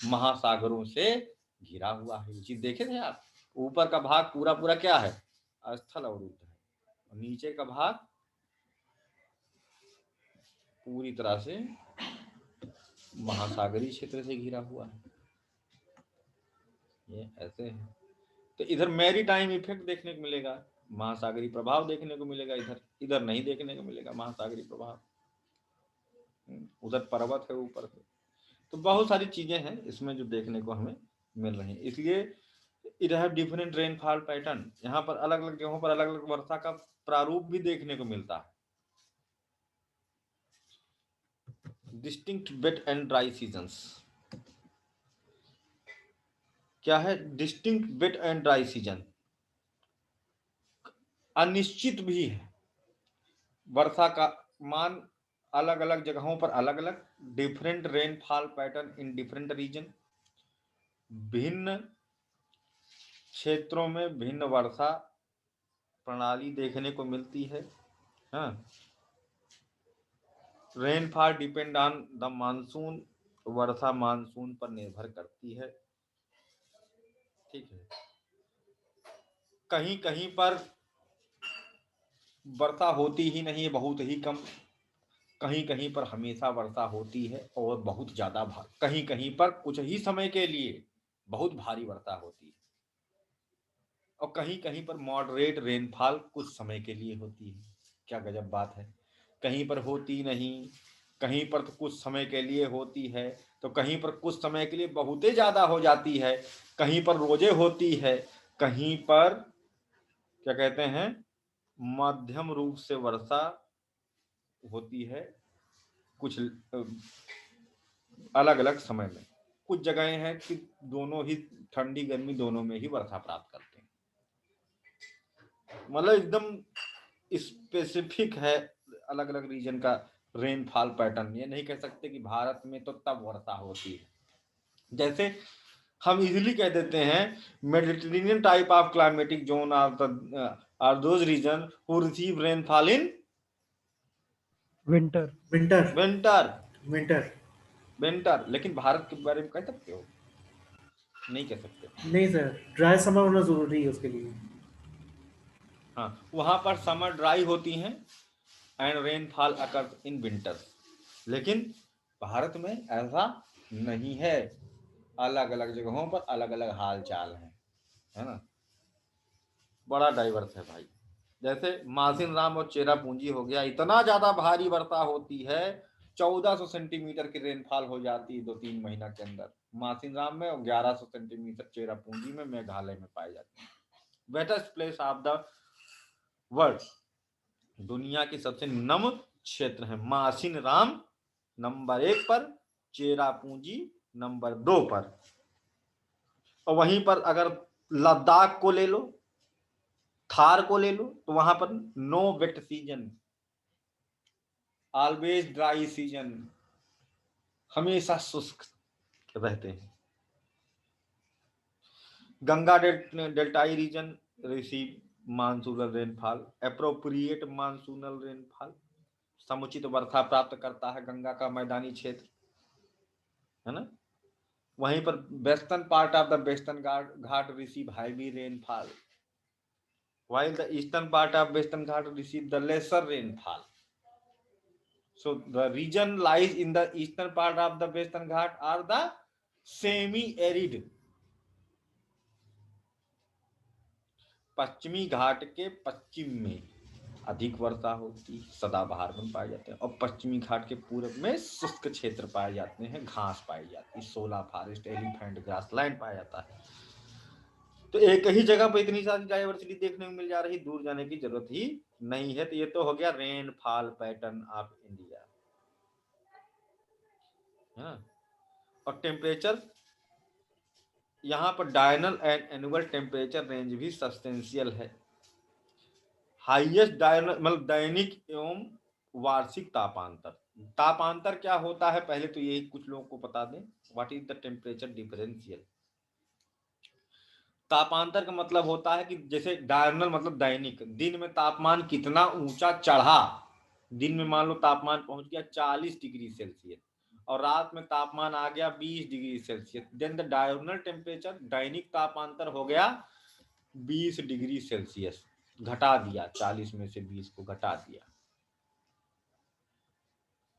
महासागरों से घिरा हुआ है। ये चीज देखे थे आप? ऊपर का भाग पूरा पूरा क्या है? स्थल अवरुद्ध है, और नीचे का भाग पूरी तरह से महासागरीय क्षेत्र से घिरा हुआ है। ये ऐसे है। तो इधर मैरीटाइम इफेक्ट देखने को मिलेगा, महासागरीय प्रभाव देखने को मिलेगा, इधर नहीं देखने को मिलेगा महासागरीय प्रभाव। उधर पर्वत है ऊपर से, तो बहुत सारी चीजें हैं इसमें जो देखने को हमें मिल रही है। इसलिए it have different rainfall pattern, यहाँ पर अलग अलग जगहों पर अलग अलग वर्षा का प्रारूप भी देखने को मिलता है। Distinct wet and dry seasons क्या है? Distinct wet and dry season अनिश्चित भी है, वर्षा का मान अलग अलग जगहों पर अलग अलग, different rainfall pattern in different region, भिन्न क्षेत्रों में भिन्न वर्षा प्रणाली देखने को मिलती है। हाँ, rainfall depend on the monsoon, Varsha monsoon पर निर्भर करती है। ठीक है, कहीं कहीं पर वर्षा होती ही नहीं है, बहुत ही कम। कहीं कहीं पर हमेशा वर्षा होती है और बहुत ज्यादा कहीं कहीं पर कुछ ही समय के लिए बहुत भारी वर्षा होती है, और कहीं कहीं पर मॉडरेट रेनफॉल कुछ समय के लिए होती है। क्या गजब बात है, कहीं पर होती नहीं, कहीं पर तो कुछ समय के लिए होती है, तो कहीं पर कुछ समय के लिए बहुत ही ज्यादा हो जाती है, कहीं पर रोजे होती है, कहीं पर क्या कहते हैं मध्यम रूप से वर्षा होती है कुछ अलग अलग समय में। कुछ जगहें हैं कि दोनों ही ठंडी गर्मी दोनों में ही वर्षा प्राप्त करते हैं। मतलब एकदम स्पेसिफिक है अलग अलग रीजन का रेनफॉल पैटर्न। ये नहीं कह सकते कि भारत में तो तब वर्षा होती है। जैसे हम इजीली कह देते हैं Mediterranean type of climatic zone are those region who receive rainfall in winter. Winter winter winter winter. लेकिन भारत के बारे में कह सकते हो? नहीं कह सकते। नहीं सर, ड्राई समर होना जरूरी है उसके लिए। हाँ, वहां पर समर ड्राई होती हैं and rainfall occurs in winter. लेकिन भारत में ऐसा नहीं है, अलग अलग जगहों पर अलग अलग हाल चाल है ना, बड़ा डाइवर्स है भाई। जैसे मासिन राम और चेरापूंजी हो गया, इतना ज्यादा भारी वर्षा होती है, 1400 सेंटीमीटर की रेनफॉल हो जाती है 2-3 महीना के अंदर मासिन राम में, और 1100 सेंटीमीटर चेरापूंजी में मेघालय में पाई जाती है। Wettest place of the world, दुनिया की सबसे नम क्षेत्र है मासिन राम नंबर 1 पर, चेरापूंजी नंबर 2 पर। और वहीं पर अगर लद्दाख को ले लो, थार को ले लो, तो वहां पर no wet season, always dry season, हमेशा शुष्क रहते हैं। गंगा डेल्टाई region receive monsoonal rainfall, appropriate monsoonal rainfall, समुचित वर्षा प्राप्त करता है गंगा का मैदानी क्षेत्र, है ना। वहीं पर western part of the western Ghat receive heavy rainfall, while the eastern part of western ghat receive the lesser rainfall. So the region lies in the eastern part of the western ghat are the semi arid। पश्चिमी घाट के पश्चिम में अधिक वर्षा होती, सदाबहार one पाए जाते हैं, और पश्चिमी घाट के पूर्व में शुष्क क्षेत्र पाए जाते हैं, घास पाई जाती है, सोला फॉरेस्ट, एलिफेंट ग्रासलैंड पाया जाता है। तो एक ही जगह पर इतनी सारी डाइवर्सिटी देखने को मिल जा रही, दूर जाने की जरूरत ही नहीं है। तो ये तो हो गया रेनफॉल पैटर्न ऑफ इंडिया, हाँ। और टेम्परेचर यहाँ पर डायनल एंड एनुअल टेम्परेचर रेंज भी सब्सटेंशियल है। हाईएस्ट डायनल मतलब दैनिक एवं वार्षिक तापांतर। तापांतर क्या होता है पहले तो यही कुछ लोगों को बता दें, what is the temperature differential. तापांतर का मतलब होता है कि जैसे डायरनल मतलब दैनिक, दिन में तापमान कितना ऊंचा चढ़ा, दिन में मान लो तापमान पहुंच गया 40 डिग्री सेल्सियस और रात में तापमान आ गया 20 degree Celsius, then the diurnal temperature दैनिक तापांतर हो गया 20 डिग्री सेल्सियस, घटा दिया 40 में से 20 को घटा दिया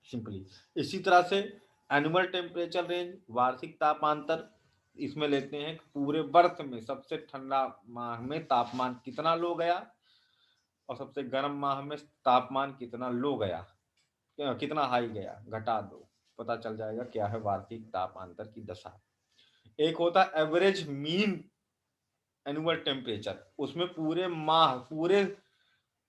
सिंपली। इसी तरह से एनुअल टेम्परेचर रेंज वार्षिक तापांतर, इसमें लेते हैं पूरे वर्ष में सबसे ठंडा माह में तापमान कितना लो गया और सबसे गर्म माह में तापमान कितना लो गया, कितना हाई गया, घटा दो, पता चल जाएगा क्या है वार्षिक तापांतर की दशा। एक होता है एवरेज मीन एनुअल टेम्परेचर, उसमें पूरे माह पूरे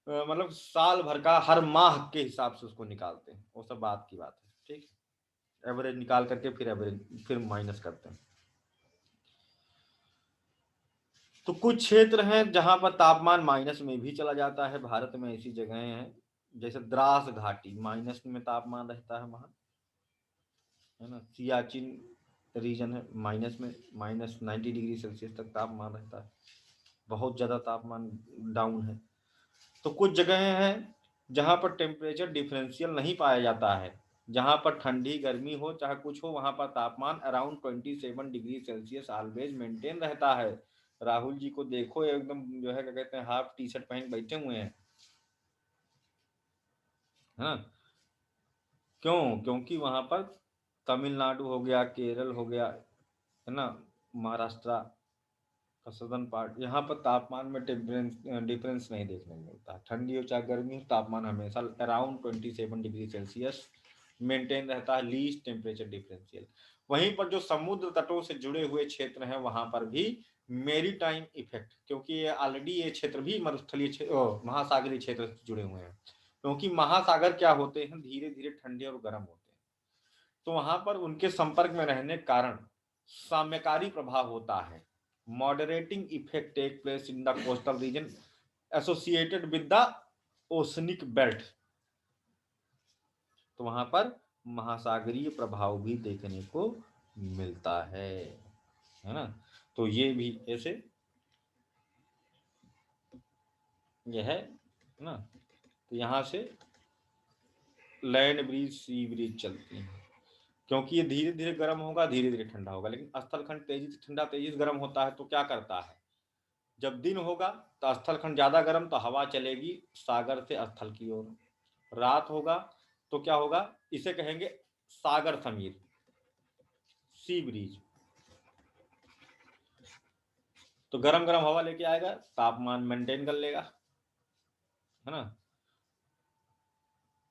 मतलब साल भर का हर माह के हिसाब से उसको निकालते हैं, वो सब बात की बात है, ठीक। एवरेज निकाल करके फिर एवरेज फिर माइनस करते हैं। तो कुछ क्षेत्र हैं जहां पर तापमान माइनस में भी चला जाता है, भारत में ऐसी जगहें हैं जैसे द्रास घाटी माइनस में तापमान रहता है वहां, है ना। सियाचिन रीजन है माइनस में, -90 डिग्री सेल्सियस तक तापमान रहता है, बहुत ज़्यादा तापमान डाउन है। तो कुछ जगहें हैं जहाँ पर टेम्परेचर डिफरेंशियल नहीं पाया जाता है, जहाँ पर ठंडी गर्मी हो चाहे कुछ हो, वहाँ पर तापमान around 27 degree Celsius always maintain रहता है। राहुल जी को देखो, एकदम जो है क्या कहते हैं, हाफ टी शर्ट पहन बैठे हुए हैं, है ना। क्यों? क्योंकि वहाँ पर तमिलनाडु हो गया, केरल हो गया, है ना, महाराष्ट्र का सदर्न पार्ट, यहाँ पर तापमान में डिफरेंस नहीं देखने को मिलता। ठंडी हो चाहे गर्मी हो, तापमान हमेशा अराउंड 27 डिग्री सेल्सियस मेंटेन रहता है, लीस्ट टेम्परेचर डिफरेंशियल। वहीं पर जो समुद्र तटों से जुड़े हुए क्षेत्र हैं वहां पर भी मेरी टाइम इफेक्ट, क्योंकि ये ऑलरेडी ये क्षेत्र भी मरुस्थलीय महासागरीय क्षेत्र से जुड़े हुए हैं, क्योंकि महासागर क्या होते हैं, धीरे धीरे ठंडे और गर्म होते हैं, तो वहां पर उनके संपर्क में रहने के कारण साम्यकारी प्रभाव होता है। Moderating effect take place in the coastal region associated with the oceanic belt. तो वहां पर महासागरीय प्रभाव भी देखने को मिलता है ना। तो ये भी ऐसे यह है ना। तो यहाँ से लैंड ब्रीज, सी ब्रीज चलती हैं, क्योंकि ये धीरे धीरे गर्म होगा, धीरे धीरे ठंडा होगा। लेकिन स्थलखंड तेजी से ठंडा, तेजी से गर्म होता है, तो क्या करता है, जब दिन होगा तो स्थलखंड ज्यादा गर्म, तो हवा चलेगी सागर से स्थल की ओर। रात होगा तो क्या होगा, इसे कहेंगे सागर समीर, सी ब्रीज। तो गरम गरम हवा लेके आएगा, तापमान मेंटेन कर लेगा, है ना।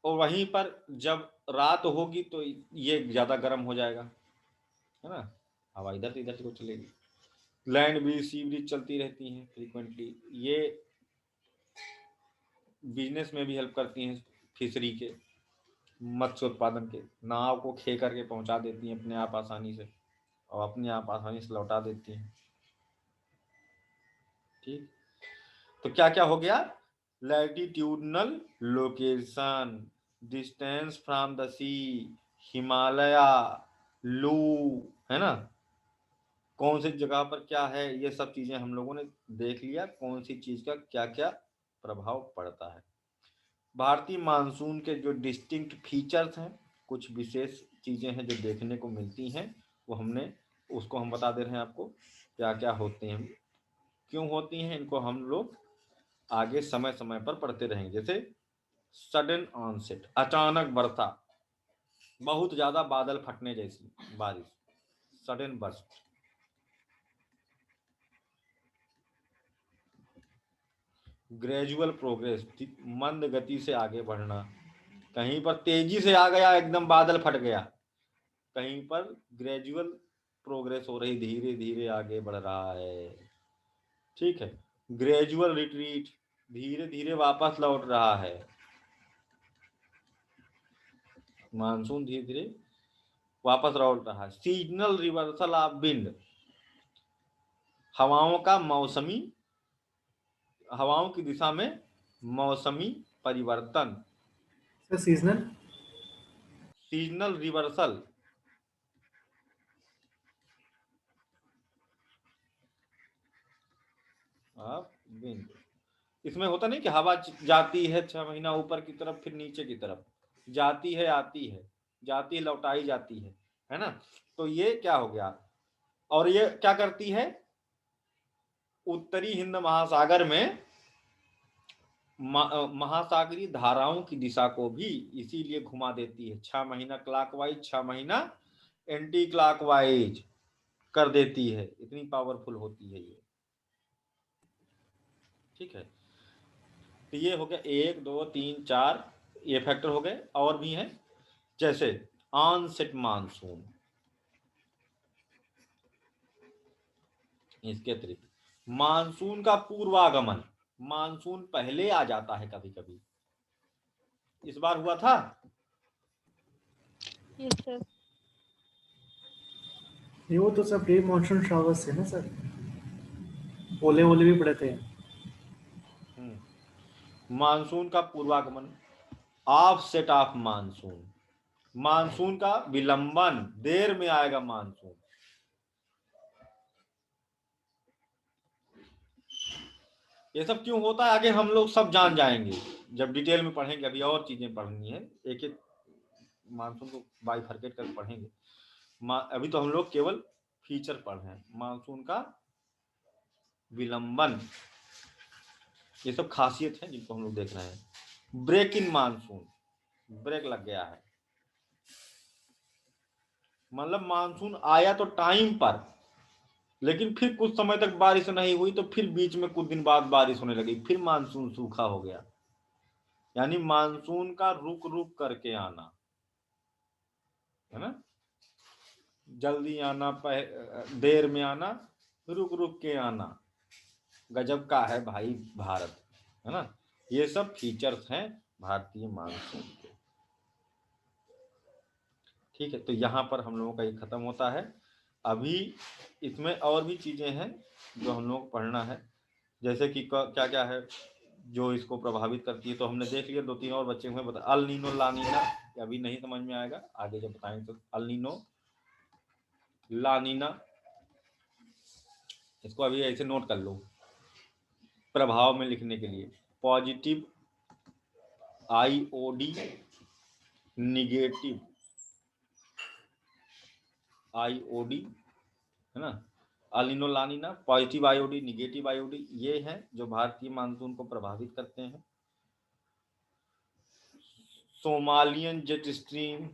और वहीं पर जब रात होगी तो ये ज्यादा गर्म हो जाएगा, है ना, हवा इधर से इधर से चलेगी। लैंड ब्रीज, सी ब्रीज चलती रहती हैं फ्रीक्वेंटली। ये बिजनेस में भी हेल्प करती हैं, फिशरी के, मत्स्य उत्पादन के। नाव को खे करके पहुंचा देती हैं अपने आप आसानी से, और अपने आप आसानी से लौटा देती हैं। ठीक, तो क्या क्या हो गया, latitudinal location, distance from the sea, Himalaya, loo, है ना, कौन सी जगह पर क्या है, ये सब चीजें हम लोगों ने देख लिया, कौन सी चीज का क्या क्या प्रभाव पड़ता है। भारतीय मानसून के जो डिस्टिंक्ट फीचर्स हैं, कुछ विशेष चीजें हैं जो देखने को मिलती हैं, वो हमने उसको हम बता दे रहे हैं आपको, क्या क्या होते हैं, क्यों होती हैं, इनको हम लोग आगे समय समय पर पढ़ते रहेंगे। जैसे सडन ऑनसेट, अचानक वर्षा, बहुत ज्यादा बादल फटने जैसी बारिश, सडन बर्स्ट। ग्रेजुअल प्रोग्रेस, मंद गति से आगे बढ़ना, कहीं पर तेजी से आ गया एकदम बादल फट गया, कहीं पर ग्रेजुअल प्रोग्रेस हो रही, धीरे धीरे आगे बढ़ रहा है। ठीक है, ग्रेजुअल रिट्रीट, धीरे धीरे वापस लौट रहा है, मानसून धीरे धीरे वापस लौट रहा है। सीजनल रिवर्सल ऑफ विंड, हवाओं का मौसमी, हवाओं की दिशा में मौसमी परिवर्तन। सीजनल सीजनल रिवर्सल, आप विंड, इसमें होता नहीं कि हवा जाती है 6 महीना ऊपर की तरफ, फिर नीचे की तरफ जाती है, आती है, जाती है, लौटाई जाती है ना। तो ये क्या हो गया, और ये क्या करती है, उत्तरी हिंद महासागर में महासागरीय धाराओं की दिशा को भी इसीलिए घुमा देती है। 6 महीना क्लॉकवाइज, 6 महीना एंटी क्लॉकवाइज कर देती है, इतनी पावरफुल होती है ये। ठीक है, तो ये हो गया 1 2 3 4 ये फैक्टर हो गए। और भी हैं, जैसे ऑनसेट मानसून, इसके अतिरिक्त मानसून का पूर्वागमन, मानसून पहले आ जाता है कभी कभी, इस बार हुआ था। Yes sir. ये वो तो सब प्री मॉनसून शावर्स थे ना सर, ओले ओले भी पड़े थे। मानसून का पूर्वागमन, ऑफसेट ऑफ मानसून, मानसून का विलंबन, देर में आएगा मानसून, ये सब क्यों होता है आगे हम लोग सब जान जाएंगे जब डिटेल में पढ़ेंगे। अभी और चीजें पढ़नी है, एक एक मानसून को बाइफरकेट कर पढ़ेंगे। अभी तो हम लोग केवल फीचर पढ़ रहे हैं। मानसून का विलंबन, ये सब खासियत है जिनको हम लोग देख रहे हैं। ब्रेक इन मानसून, ब्रेक लग गया है, मतलब मानसून आया तो टाइम पर, लेकिन फिर कुछ समय तक बारिश नहीं हुई, तो फिर बीच में कुछ दिन बाद बारिश होने लगी, फिर मानसून सूखा हो गया। यानी मानसून का रुक रुक करके आना है ना, जल्दी आना, देर में आना, रुक रुक के आना। गजब का है भाई भारत, है ना। ये सब फीचर्स हैं भारतीय मानसून के। ठीक है, तो यहाँ पर हम लोगों का ये खत्म होता है। अभी इसमें और भी चीजें हैं जो हम लोग पढ़ना है, जैसे कि क्या क्या है जो इसको प्रभावित करती है। तो हमने देख लिया, 2-3 और बच्चे हुए बता। अल नीनो ला नीना अभी नहीं समझ में आएगा, आगे जब बताएंगे तो। अल नीनो ला नीना, इसको अभी ऐसे नोट कर लो प्रभाव में लिखने के लिए। पॉजिटिव IOD, निगेटिव IOD, है ना। El Niño लानिना, positive IOD, negative IOD, ये हैं जो भारतीय मानसून को प्रभावित करते हैं। सोमालियन जेट स्ट्रीम,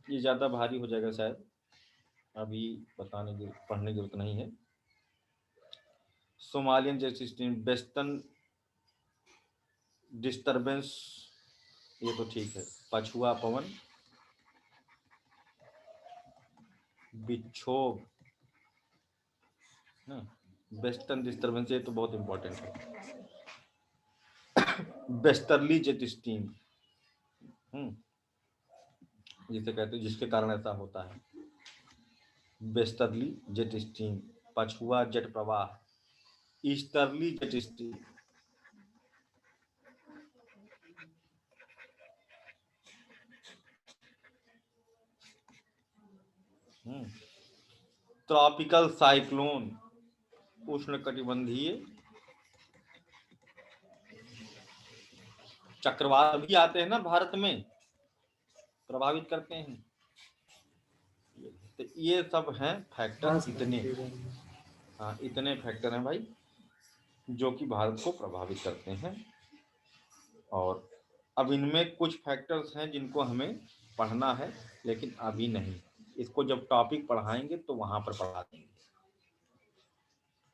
ये ज्यादा भारी हो जाएगा शायद, अभी बताने की पढ़ने की जरूरत नहीं है। Somalian jet stream, western disturbance, ये तो ठीक है। पछुआ पवन, विक्षोभ, वेस्टर्न डिस्टर्बेंस, ये तो बहुत इंपॉर्टेंट है। वेस्टर्ली जेट स्ट्रीम, जिसे कहते हैं, जिसके कारण ऐसा होता है। वेस्टर्ली जेट स्ट्रीम, पछुआ जेट प्रवाह, easterly jet stream, tropical cyclone, उष्णकटिबंधीय चक्रवात भी आते हैं ना भारत में, प्रभावित करते हैं। तो ये सब हैं फैक्टर, इतने, हाँ इतने फैक्टर हैं भाई जो कि भारत को प्रभावित करते हैं। और अब इनमें कुछ फैक्टर्स हैं जिनको हमें पढ़ना है, लेकिन अभी नहीं। इसको जब टॉपिक पढ़ाएंगे तो वहां पर पढ़ा देंगे,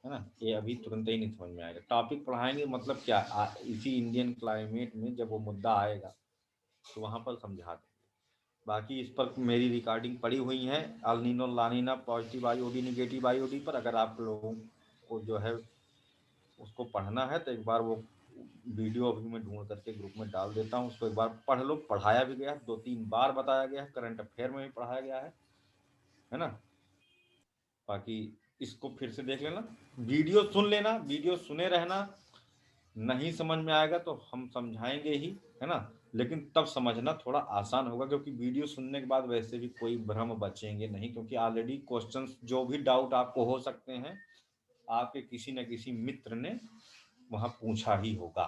है ना। ये अभी तुरंत ही नहीं समझ में आएगा। टॉपिक पढ़ाएंगे मतलब क्या, इसी इंडियन क्लाइमेट में जब वो मुद्दा आएगा तो वहां पर समझा देंगे। बाकी इस पर मेरी रिकॉर्डिंग पड़ी हुई है, El Nino La Nina, positive IOD, negative IOD पर। अगर आप लोगों को जो है उसको पढ़ना है तो एक बार वो वीडियो अभी मैं ढूंढ करके ग्रुप में डाल देता हूँ, उसको एक बार पढ़ लो। पढ़ाया भी गया है, 2-3 बार बताया गया है, करंट अफेयर में भी पढ़ाया गया है ना। बाकी इसको फिर से देख लेना, वीडियो सुन लेना, वीडियो सुने रहना। नहीं समझ में आएगा तो हम समझाएंगे ही, है ना, लेकिन तब समझना थोड़ा आसान होगा, क्योंकि वीडियो सुनने के बाद वैसे भी कोई भ्रम बचेंगे नहीं, क्योंकि ऑलरेडी क्वेश्चंस, जो भी डाउट आपको हो सकते हैं, आपके किसी न किसी मित्र ने वहां पूछा ही होगा,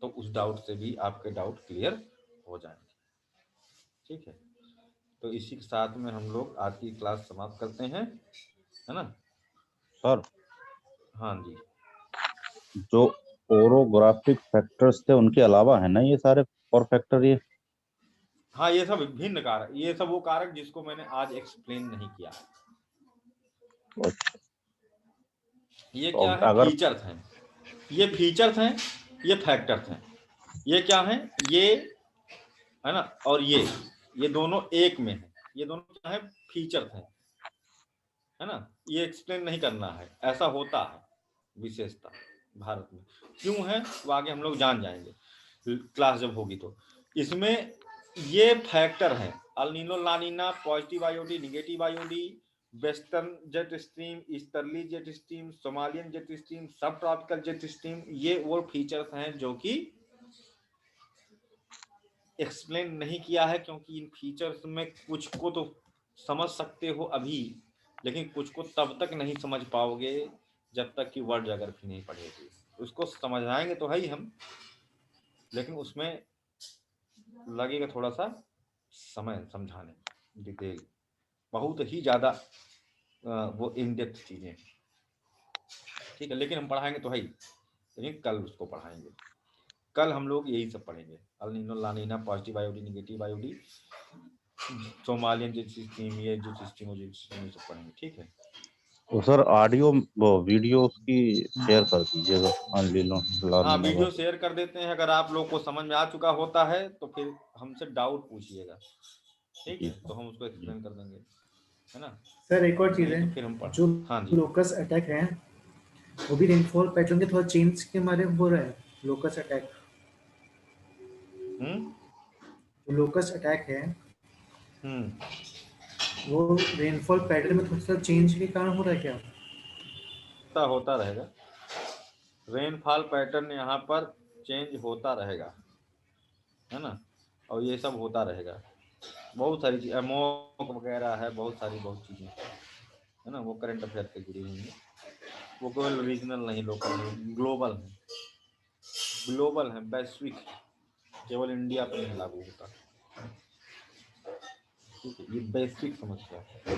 तो उस डाउट से भी आपके डाउट क्लियर हो जाएंगे। ठीक है, तो इसी के साथ में हम लोग आज की क्लास समाप्त करते हैं, है ना सर। हाँ जी, जो ओरोग्राफिक फैक्टर्स थे उनके अलावा है ना ये सारे और फैक्टर ये? हाँ, ये सब भिन्न कारक, ये सब वो कारक जिसको मैंने आज एक्सप्लेन नहीं किया है। ये क्या है, अगर फीचर्स हैं, ये फीचर्स हैं, ये फैक्टर्स हैं। ये क्या है, ये है ना, और ये दोनों एक में है। ये दोनों क्या है, फीचर्स हैं, है ना। ये एक्सप्लेन नहीं करना है, ऐसा होता है विशेषता भारत में। क्यों है वो आगे हम लोग जान जाएंगे क्लास जब होगी तो। इसमें ये फैक्टर हैं, El Nino La Nina, positive IOD, negative IOD, western jet stream, easterly jet stream, Somalian jet stream, sub tropical jet stream, ये वो फीचर्स हैं जो कि एक्सप्लेन नहीं किया है, क्योंकि इन फीचर्स में कुछ को तो समझ सकते हो अभी, लेकिन कुछ को तब तक नहीं समझ पाओगे जब तक कि वर्ल्ड ज्योग्राफी नहीं पढ़ेगी। उसको समझाएंगे तो है ही हम, लेकिन उसमें लगेगा थोड़ा सा समय समझाने, डिटेल बहुत ही ज़्यादा वो इन डेप्थ चीज़ें, ठीक है। लेकिन हम पढ़ाएंगे तो है ही, लेकिन कल उसको पढ़ाएंगे। कल हम लोग यही सब पढ़ेंगे, El Nino La Nina, positive IOD, negative IOD, Somalian जो सिस्टम, ये जो सिस्टम हो, ये सब पढ़ेंगे, ठीक है। तो सर ऑडियो वो वीडियो उसकी शेयर कर दीजिएगा। हाँ, वीडियो शेयर कर देते हैं। अगर आप लोग को समझ में आ चुका होता है तो फिर हमसे डाउट पूछिएगा, ठीक है, तो हम उसको एक्सप्लेन कर देंगे, है ना। सर एक और चीज है, तो फिर हम जो हाँ जी, लोकस अटैक है वो भी रेनफॉल पैटर्न के थोड़ा चेंज के मारे हो रहा है। लोकस अटैक, लोकस अटैक है वो रेनफॉल पैटर्न में थोड़ा सा चेंज के कारण हो रहा है क्या? होता रहेगा। रेनफॉल पैटर्न यहाँ पर चेंज होता रहेगा, है ना, और ये सब होता रहेगा। बहुत सारी चीज़, अमोक वगैरह है, बहुत चीज़ें है ना, वो करंट अफेयर से जुड़ी हुई हैं। वो केवल रीजनल नहीं, लोकल नहीं, ग्लोबल है, ग्लोबल है, वैश्विक, केवल इंडिया पर नहीं लागू होता, ठीक है। ये वैश्विक समस्या है।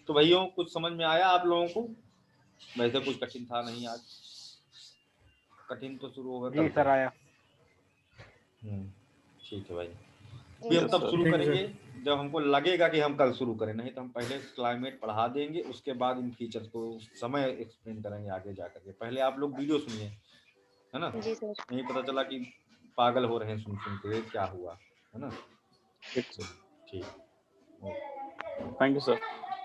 तो भाइयों कुछ समझ में आया आप लोगों को? वैसे कुछ कठिन था नहीं आज, कठिन तो शुरू होगा जी सर आया। ठीक है भाई। भी हम तब शुरू करेंगे जब हमको लगेगा कि हम कल शुरू करें, नहीं तो हम पहले क्लाइमेट पढ़ा देंगे, उसके बाद इन फीचर्स को समय एक्सप्लेन करेंगे आगे जा करके। पहले आप लोग वीडियो सुनिए, है ना, नहीं पता चला कि पागल हो रहे हैं सुन के, क्या हुआ, है ना। ठीक, थैंक यू सर।